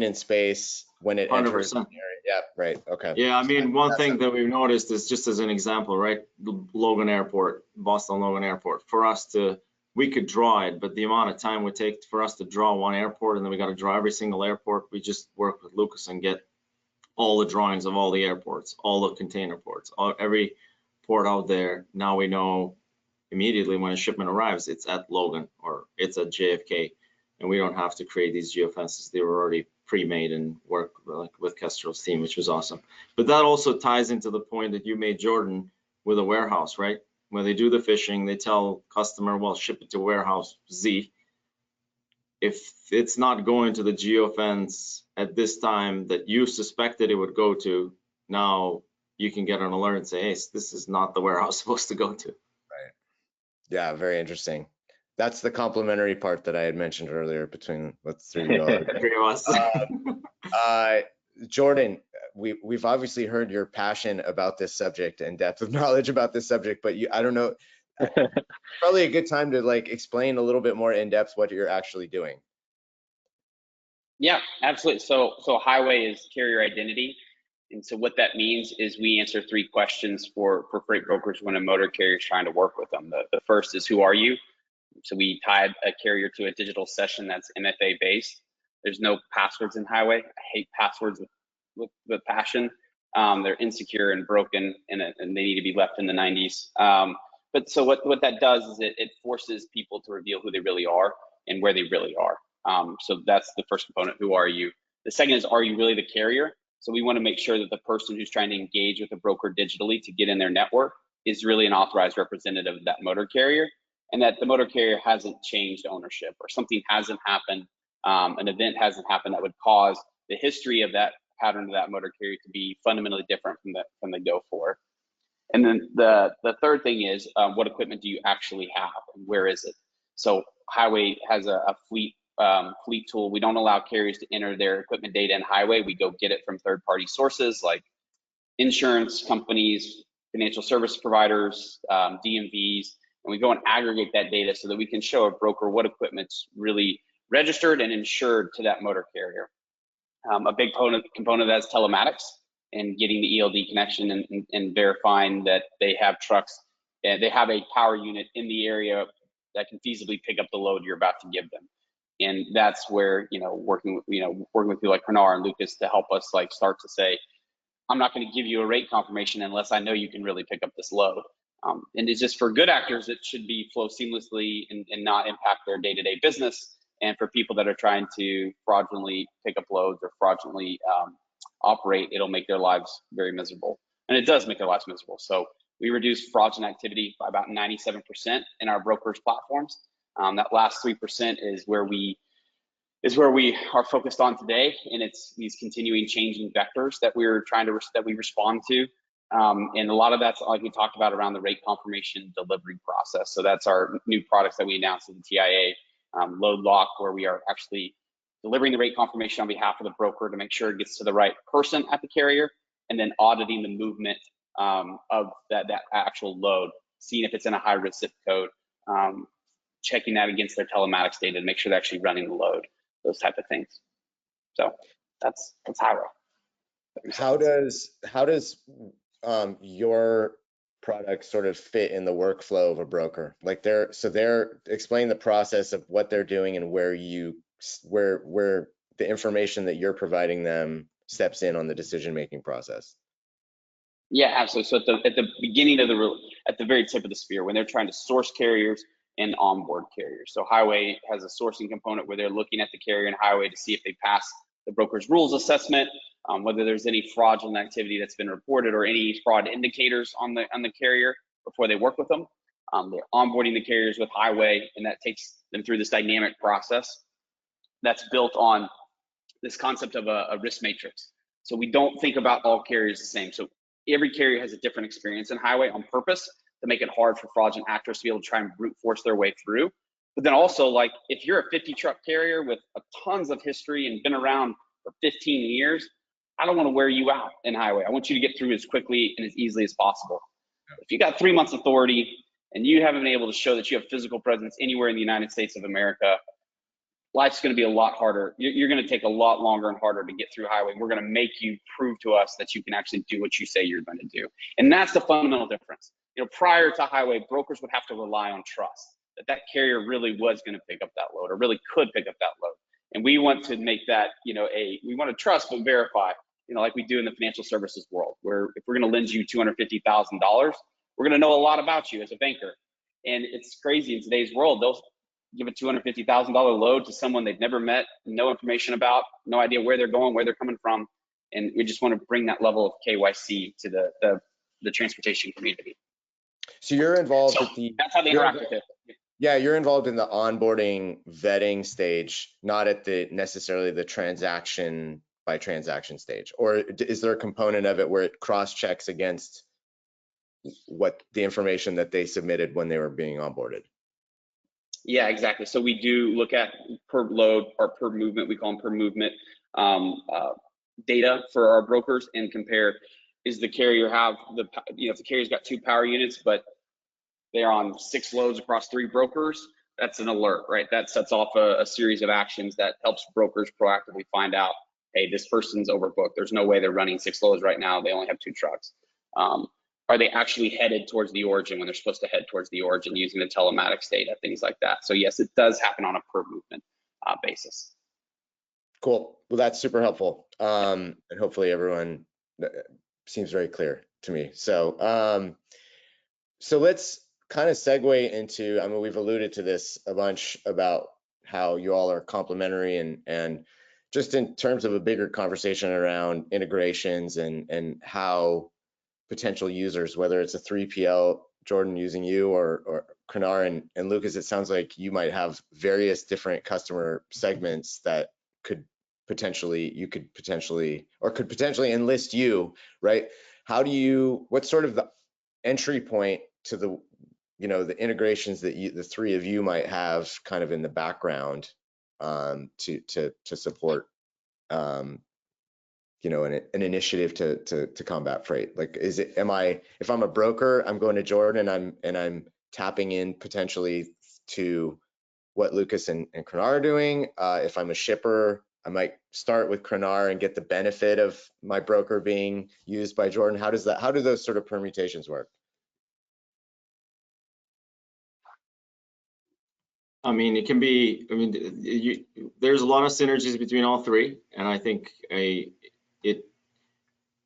in space when it enters 100%. the area. Yeah, right. Okay. Yeah, I mean, one thing that we've noticed is, just as an example, right? Logan Airport, Boston Logan Airport, we could draw it, but the amount of time it would take for us to draw one airport, and then we got to draw every single airport. We just work with Lucas and get all the drawings of all the airports, all the container ports, every port out there. Now we know immediately when a shipment arrives, it's at Logan or it's at JFK, and we don't have to create these geofences. They were already pre-made and work with Kestrel's team, which was awesome. But that also ties into the point that you made, Jordan, with a warehouse, right? When they do the fishing, they tell customer, well, ship it to warehouse Z. If it's not going to the geofence at this time that you suspected it would go to, now you can get an alert and say, hey, this is not the warehouse supposed to go to. Right. Yeah, very interesting. That's the complementary part that I had mentioned earlier between the three of us. Jordan, we've obviously heard your passion about this subject and depth of knowledge about this subject, but I don't know, probably a good time to explain a little bit more in depth what you're actually doing. Yeah, absolutely. So Highway is carrier identity. And so what that means is we answer 3 questions for freight brokers when a motor carrier is trying to work with them. The first is, who are you? So we tied a carrier to a digital session that's MFA based. There's no passwords in Highway. I hate passwords with passion. They're insecure and broken, and they need to be left in the 90s. But so what that does is it forces people to reveal who they really are and where they really are. So that's the first component, who are you? The second is, are you really the carrier? So we want to make sure that the person who's trying to engage with a broker digitally to get in their network is really an authorized representative of that motor carrier, and that the motor carrier hasn't changed ownership, or something hasn't happened, an event hasn't happened that would cause the history of that pattern of that motor carrier to be fundamentally different from the go forward. And then the third thing is, what equipment do you actually have, and where is it? So Highway has a fleet tool. We don't allow carriers to enter their equipment data in Highway. We go get it from third-party sources like insurance companies, financial service providers, DMVs, and we go and aggregate that data so that we can show a broker what equipment's really registered and insured to that motor carrier. A big component of that is telematics and getting the ELD connection and verifying that they have trucks and they have a power unit in the area that can feasibly pick up the load you're about to give them. And that's where, working with people like Krenar and Lucas to help us start to say, I'm not going to give you a rate confirmation unless I know you can really pick up this load. And it's just for good actors, it should be flow seamlessly and not impact their day-to-day business. And for people that are trying to fraudulently pick up loads or fraudulently operate, it'll make their lives very miserable. And it does make their lives miserable. So we reduced fraudulent activity by about 97% in our brokers platforms. That last 3% is where we are focused on today, and it's these continuing changing vectors that we respond to. And a lot of that's like we talked about around the rate confirmation delivery process. So that's our new products that we announced at the TIA, Load Lock, where we are actually delivering the rate confirmation on behalf of the broker to make sure it gets to the right person at the carrier, and then auditing the movement of that actual load, seeing if it's in a high risk zip code, checking that against their telematics data to make sure they're actually running the load, those type of things. So that's Highway. How does your product sort of fit in the workflow of a broker? Like they're explain the process of what they're doing and where the information that you're providing them steps in on the decision-making process. Yeah, absolutely. So at the beginning of at the very tip of the spear, when they're trying to source carriers and onboard carriers. So Highway has a sourcing component where they're looking at the carrier and Highway to see if they pass the broker's rules assessment, whether there's any fraudulent activity that's been reported or any fraud indicators on the carrier before they work with them. They're onboarding the carriers with Highway, and that takes them through this dynamic process that's built on this concept of a risk matrix. So we don't think about all carriers the same. So every carrier has a different experience in Highway on purpose to make it hard for fraudulent actors to be able to try and brute force their way through. But then also, like, if you're a 50 truck carrier with tons of history and been around for 15 years, I don't want to wear you out in Highway. I want you to get through as quickly and as easily as possible. If you got 3 months authority and you haven't been able to show that you have physical presence anywhere in the United States of America, life's going to be a lot harder. You're going to take a lot longer and harder to get through Highway. We're going to make you prove to us that you can actually do what you say you're going to do. And that's the fundamental difference. You know, prior to Highway, brokers would have to rely on trust that carrier really was going to pick up that load or really could pick up that load. And we want to make that, you know, we want to trust but verify, you know, like we do in the financial services world, where if we're going to lend you $250,000, we're going to know a lot about you as a banker. And it's crazy in today's world, they'll give a $250,000 load to someone they've never met, no information about, no idea where they're going, where they're coming from. And we just want to bring that level of KYC to the transportation community. So you're involved So with the, that's how they interact with it. yeah, you're involved in the onboarding vetting stage, not at the necessarily the transaction by transaction stage. Or is there a component of it where it cross checks against what the information that they submitted when they were being onboarded? Yeah, exactly. So we do look at per load or per movement, we call them per movement data for our brokers and compare, is the carrier have the, you know, if the carrier's got 2 power units, but they're on 6 loads across 3 brokers, that's an alert, right? That sets off a series of actions that helps brokers proactively find out, hey, this person's overbooked. There's no way they're running 6 loads right now. They only have 2 trucks. Are they actually headed towards the origin when they're supposed to head towards the origin using the telematics data, things like that. So yes, it does happen on a per movement basis. Cool. Well, that's super helpful. And hopefully everyone seems very clear to me. So, so let's kind of segue into, I mean, we've alluded to this a bunch about how you all are complementary and just in terms of a bigger conversation around integrations and how potential users, whether it's a 3PL, Jordan, using you or Krenar and Lucas, it sounds like you might have various different customer segments that could potentially enlist you, right? What's sort of the entry point to the, you know, the integrations that the 3 of you might have kind of in the background to support you know, an initiative to combat freight? Like, if I'm a broker, I'm going to Jordan and I'm tapping in potentially to what Lucas and Krenar are doing. If I'm a shipper, I might start with Krenar and get the benefit of my broker being used by Jordan. How do those sort of permutations work? I mean, it can be, I mean, there's a lot of synergies between all 3. And I think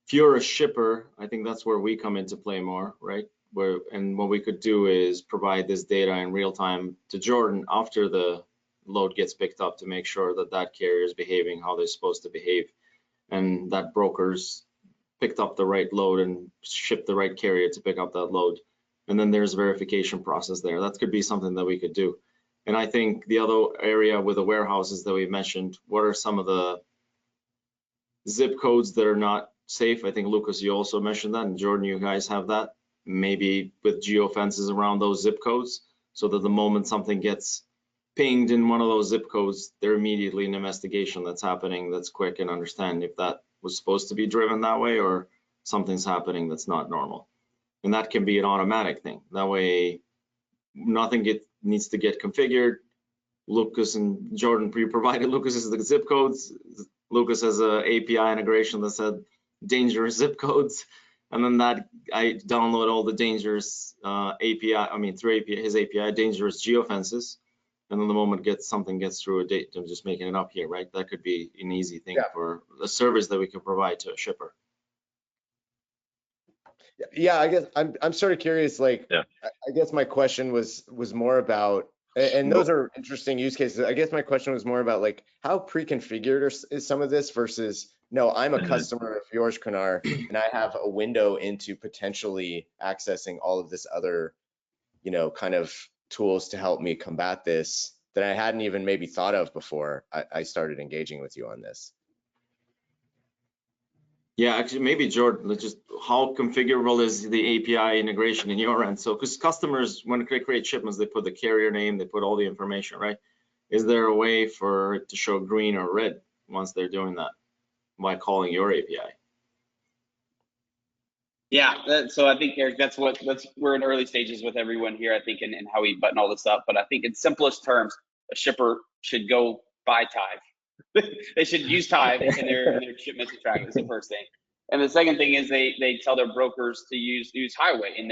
if you're a shipper, I think that's where we come into play more, right? And what we could do is provide this data in real time to Jordan after the load gets picked up to make sure that that carrier is behaving how they're supposed to behave, and that brokers picked up the right load and shipped the right carrier to pick up that load. And then there's a verification process there. That could be something that we could do. And I think the other area with the warehouses that we mentioned, what are some of the zip codes that are not safe? I think Lucas, you also mentioned that, and Jordan, you guys have that. Maybe with geofences around those zip codes, so that the moment something gets pinged in one of those zip codes, they're immediately an investigation that's happening that's quick and understand if that was supposed to be driven that way or something's happening that's not normal. And that can be an automatic thing. That way, nothing needs to get configured. Lucas and Jordan provided Lucas's the zip codes. Lucas has a API integration that said dangerous zip codes. And then that I download all the dangerous through his API, dangerous geofences. And then the moment something gets through a date, I'm just making it up here, right? That could be an easy thing for a service that we could provide to a shipper. Yeah, I guess I'm sort of curious, like, Yeah. I guess my question was more about, and those are interesting use cases. I guess my question was more about, like, how pre-configured is some of this versus, no, I'm a customer of yours, Krenar, and I have a window into potentially accessing all of this other, kind of tools to help me combat this that I hadn't even maybe thought of before I started engaging with you on this. Yeah, actually, maybe Jordan, just how configurable is the API integration in your end? So, because customers, when they create shipments, they put the carrier name, they put all the information, right? Is there a way for it to show green or red once they're doing that by calling your API? Yeah, so I think, Eric, we're in early stages with everyone here, I think, and how we button all this up. But I think in simplest terms, a shipper should go buy Tive. They should use Tive in their shipments to track. That's the first thing. And the second thing is they tell their brokers to use Highway, and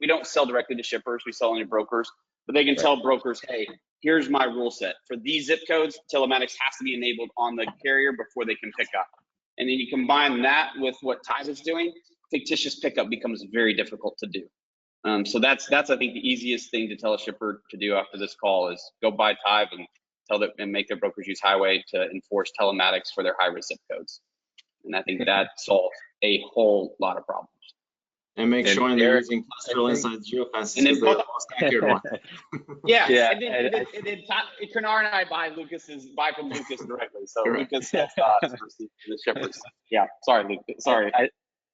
we don't sell directly to shippers, we sell only brokers, but they can tell brokers, hey, here's my rule set. For these zip codes, telematics has to be enabled on the carrier before they can pick up. And then you combine that with what Tive is doing, fictitious pickup becomes very difficult to do. So that's I think the easiest thing to tell a shipper to do after this call is go buy Tive and make their brokers use Highway to enforce telematics for their high-risk zip codes. And I think that solves a whole lot of problems. And make sure they're using Kestrel inside geofences because they're the most accurate one. Yeah. And then Krenar and I buy from Lucas directly. So Lucas has the shippers. Yeah. Sorry, Lucas. Sorry.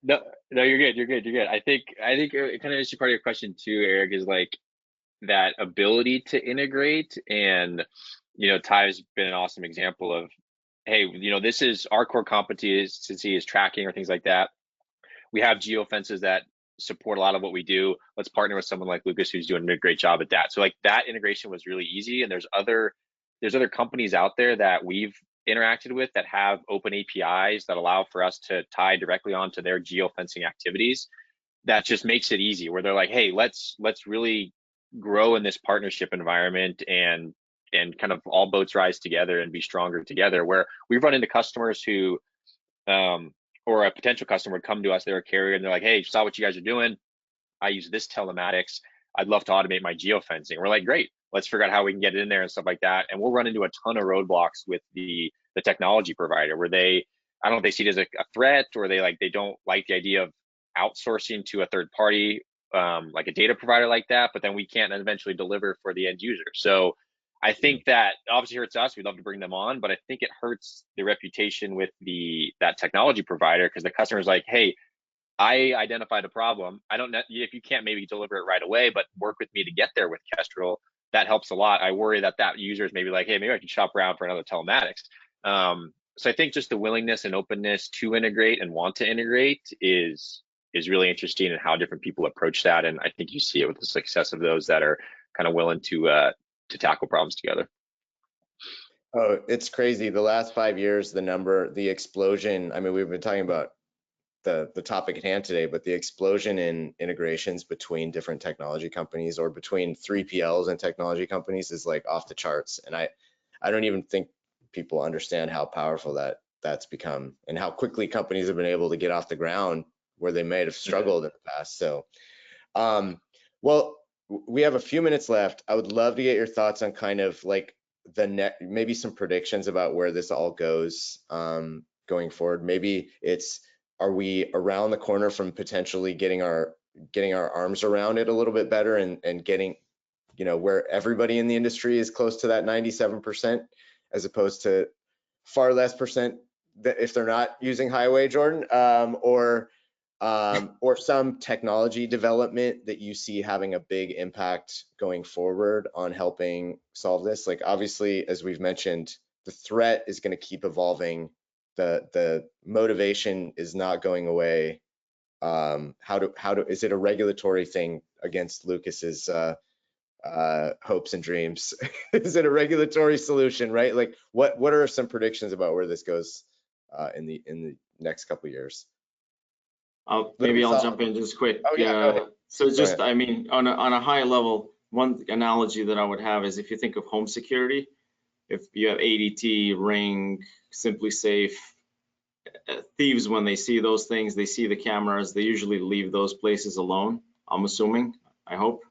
No, you're good. I think kind of just part of your question too, Eric, is like that ability to integrate. And Tive's been an awesome example of, hey, this is our core competency is tracking or things like that. We have geofences that support a lot of what we do. Let's partner with someone like Lucas who's doing a great job at that. So like that integration was really easy. And there's other companies out there that we've interacted with that have open APIs that allow for us to tie directly onto their geofencing activities. That just makes it easy, where they're like, hey, let's really grow in this partnership environment and kind of all boats rise together and be stronger together. Where we've run into customers who or a potential customer would come to us, they're a carrier, and they're like, hey, saw what you guys are doing. I use this telematics. I'd love to automate my geofencing. We're like, great, let's figure out how we can get it in there and stuff like that. And we'll run into a ton of roadblocks with the technology provider where I don't know if they see it as a threat, or they don't like the idea of outsourcing to a third party, like a data provider like that, but then we can't eventually deliver for the end user. So I think that obviously hurts us. We'd love to bring them on, but I think it hurts the reputation with that technology provider, because the customer's like, hey, I identified a problem. I don't know if you can't maybe deliver it right away, but work with me to get there with Kestrel. That helps a lot. I worry that user is maybe like, hey, maybe I can shop around for another telematics. So I think just the willingness and openness to integrate and want to integrate is really interesting, and how different people approach that. And I think you see it with the success of those that are kind of willing to tackle problems together. Oh, it's crazy. The last 5 years, the explosion, I mean, we've been talking about the topic at hand today, but the explosion in integrations between different technology companies or between 3PLs and technology companies is like off the charts. And I don't even think people understand how powerful that's become, and how quickly companies have been able to get off the ground where they may have struggled in the past. So, well, we have a few minutes left. I would love to get your thoughts on kind of like maybe some predictions about where this all goes going forward. Maybe are we around the corner from potentially getting our arms around it a little bit better and getting, where everybody in the industry is close to that 97%, as opposed to far less percent that if they're not using highway, Jordan, or some technology development that you see having a big impact going forward on helping solve this? Like, obviously, as we've mentioned, the threat is going to keep evolving. The motivation is not going away. Is it a regulatory thing against Lucas's hopes and dreams? Is it a regulatory solution, right? Like, what are some predictions about where this goes in the next couple of years? Maybe I'll jump in just quick. Oh, yeah, go ahead. So just, I mean, on a high level, one analogy that I would have is if you think of home security, if you have ADT, Ring, SimpliSafe, thieves, when they see those things, they see the cameras, they usually leave those places alone, I'm assuming, I hope.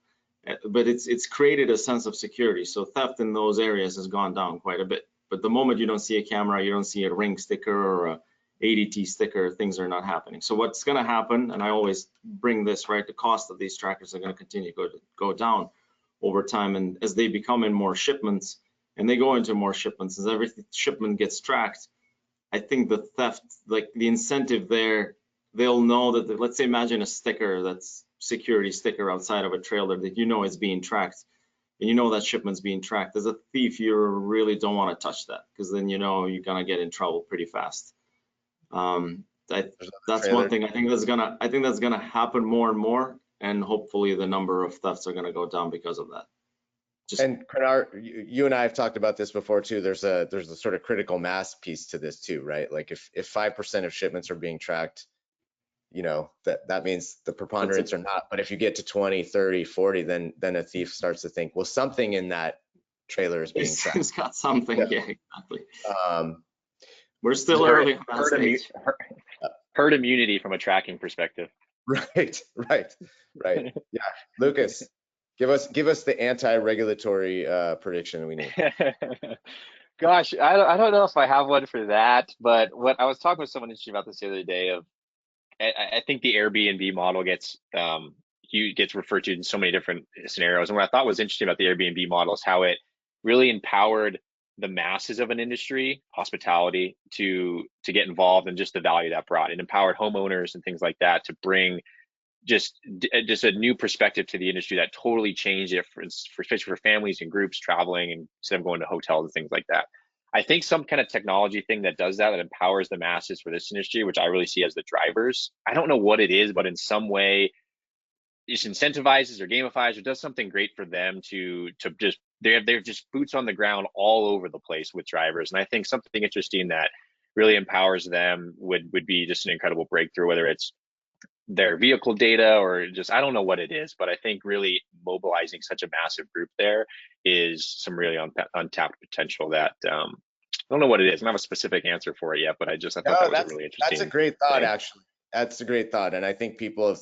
But it's created a sense of security. So theft in those areas has gone down quite a bit. But the moment you don't see a camera, you don't see a Ring sticker or a ADT sticker, things are not happening. So what's going to happen, and I always bring this, right, the cost of these trackers are going to continue to go down over time. And as they become in more shipments, and they go into more shipments, as every shipment gets tracked, I think the theft, like the incentive there, they'll know that, let's say, imagine a sticker that's security sticker outside of a trailer that is being tracked, and that shipment's being tracked. As a thief, you really don't want to touch that, because then you're gonna get in trouble pretty fast. That's one thing. I think that's gonna happen more and more, and hopefully the number of thefts are gonna go down because of that. And Kunal, you and I have talked about this before too. There's a sort of critical mass piece to this too, right? Like if 5% of shipments are being tracked, that means the preponderance are not. But if you get to 20, 30, 40, then a thief starts to think, well, something in that trailer is being tracked. It's got something. Yeah, exactly. We're still early on that stage. Herd immunity from a tracking perspective. Right. Yeah, Lucas, give us the anti-regulatory prediction we need. Gosh, I don't know if I have one for that, but what I was talking with someone interesting about this the other day. I think the Airbnb model gets referred to in so many different scenarios. And what I thought was interesting about the Airbnb model is how it really empowered the masses of an industry, hospitality, to get involved, and just the value that brought. It empowered homeowners and things like that to bring just a new perspective to the industry that totally changed it, especially for families and groups traveling, and instead of going to hotels and things like that. I think some kind of technology thing that does that empowers the masses for this industry, which I really see as the drivers. I don't know what it is, but in some way it just incentivizes or gamifies or does something great for them to just, they're just boots on the ground all over the place with drivers. And I think something interesting that really empowers them would be just an incredible breakthrough, whether it's their vehicle data or just, I don't know what it is, but I think really mobilizing such a massive group there is some really untapped potential that I don't know what it is. I don't have a specific answer for it yet, but I thought that was a really interesting. That's a great thought, thing. Actually. That's a great thought. And I think people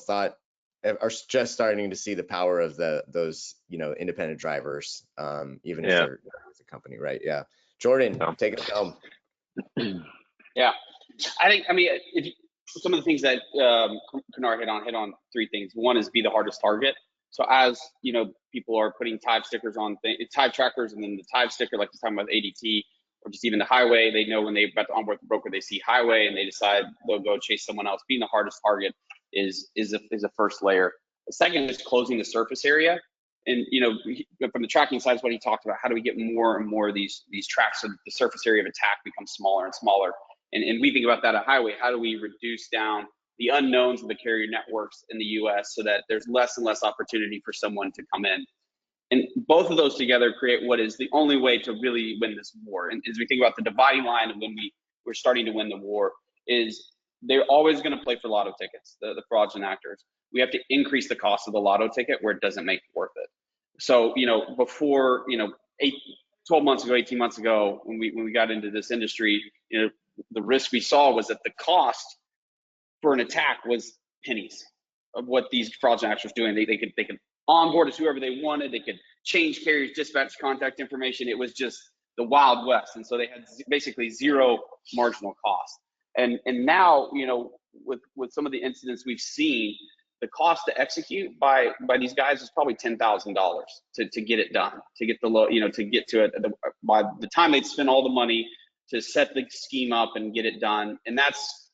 are just starting to see the power of those, independent drivers, even if they're with a company, right? Yeah. Jordan, take us home. Yeah, if some of the things that Kunal hit on three things. One is be the hardest target. So as people are putting Tyve stickers on Tyve trackers, and then the Tyve sticker, like you're talking about ADT, or just even the highway, they know when they're about to onboard the broker, they see highway and they decide they'll go chase someone else. Being the hardest target is a first layer. The second is closing the surface area. And from the tracking side is what he talked about. How do we get more and more of these tracks so that the surface area of attack becomes smaller and smaller? And we think about that at highway. How do we reduce down the unknowns of the carrier networks in the US so that there's less and less opportunity for someone to come in? And both of those together create what is the only way to really win this war. And as we think about the dividing line of when we're starting to win the war, is they're always going to play for lotto tickets, the fraudulent actors. We have to increase the cost of the lotto ticket where it doesn't make it worth it. So, before, 12 months ago, 18 months ago, when we got into this industry, the risk we saw was that the cost for an attack was pennies of what these fraudulent actors were doing. They could onboard us whoever they wanted. They could change carriers, dispatch contact information. It was just the Wild West. And so they had basically zero marginal cost. And now, you know, with some of the incidents we've seen, the cost to execute by these guys is probably $10,000 to get it done, to get the low, you know, to get to it. By the time they'd spend all the money to set the scheme up and get it done, and that's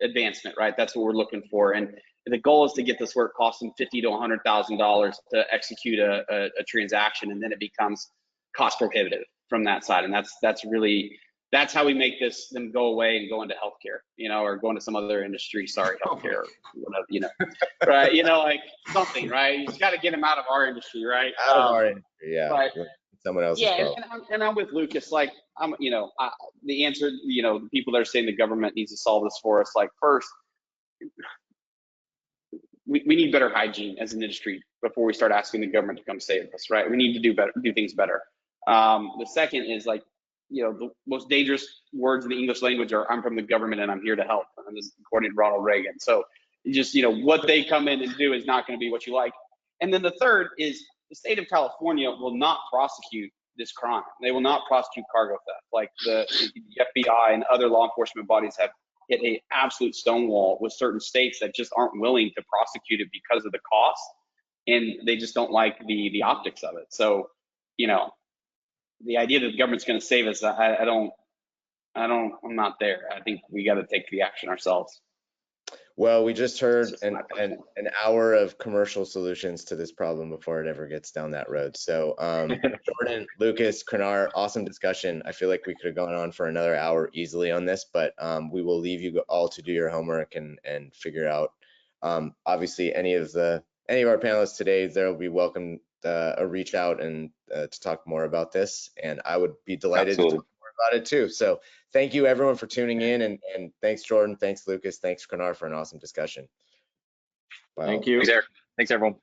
advancement, right? That's what we're looking for. And the goal is to get this work costing $50,000 to $100,000 to execute a transaction, and then it becomes cost prohibitive from that side. And that's how we make them go away and go into healthcare, you know, or go into some other industry. Sorry, healthcare, or whatever, you know, right? You know, like something, right? You just got to get them out of our industry, right? Out of our industry, yeah. But, someone else's yeah, problem. and I'm with Lucas. Like, you know, the answer, you know, the people that are saying the government needs to solve this for us. Like, first, we need better hygiene as an industry before we start asking the government to come save us, right? We need to do things better. The second is, like, you know, the most dangerous words in the English language are "I'm from the government and I'm here to help," and this is according to Ronald Reagan. So just, you know, what they come in and do is not going to be what you like. And then the third is the state of California will not prosecute this crime. They will not prosecute cargo theft. Like the FBI and other law enforcement bodies have hit an absolute stonewall with certain states that just aren't willing to prosecute it because of the cost, and they just don't like the optics of it. So, you know, the idea that the government's going to save us, I'm not there. I think we got to take the action ourselves. Well, we just heard an hour of commercial solutions to this problem before it ever gets down that road. So Jordan, Lucas, Krenar, awesome discussion. I feel like we could have gone on for another hour easily on this, but we will leave you all to do your homework and figure out. Obviously, any of our panelists today, they'll be welcome a reach out and to talk more about this. And I would be delighted to talk more about it too. So thank you everyone for tuning in, and thanks Jordan, thanks Lucas, thanks Krenar for an awesome discussion. Thank you. Thanks, Eric. Thanks everyone.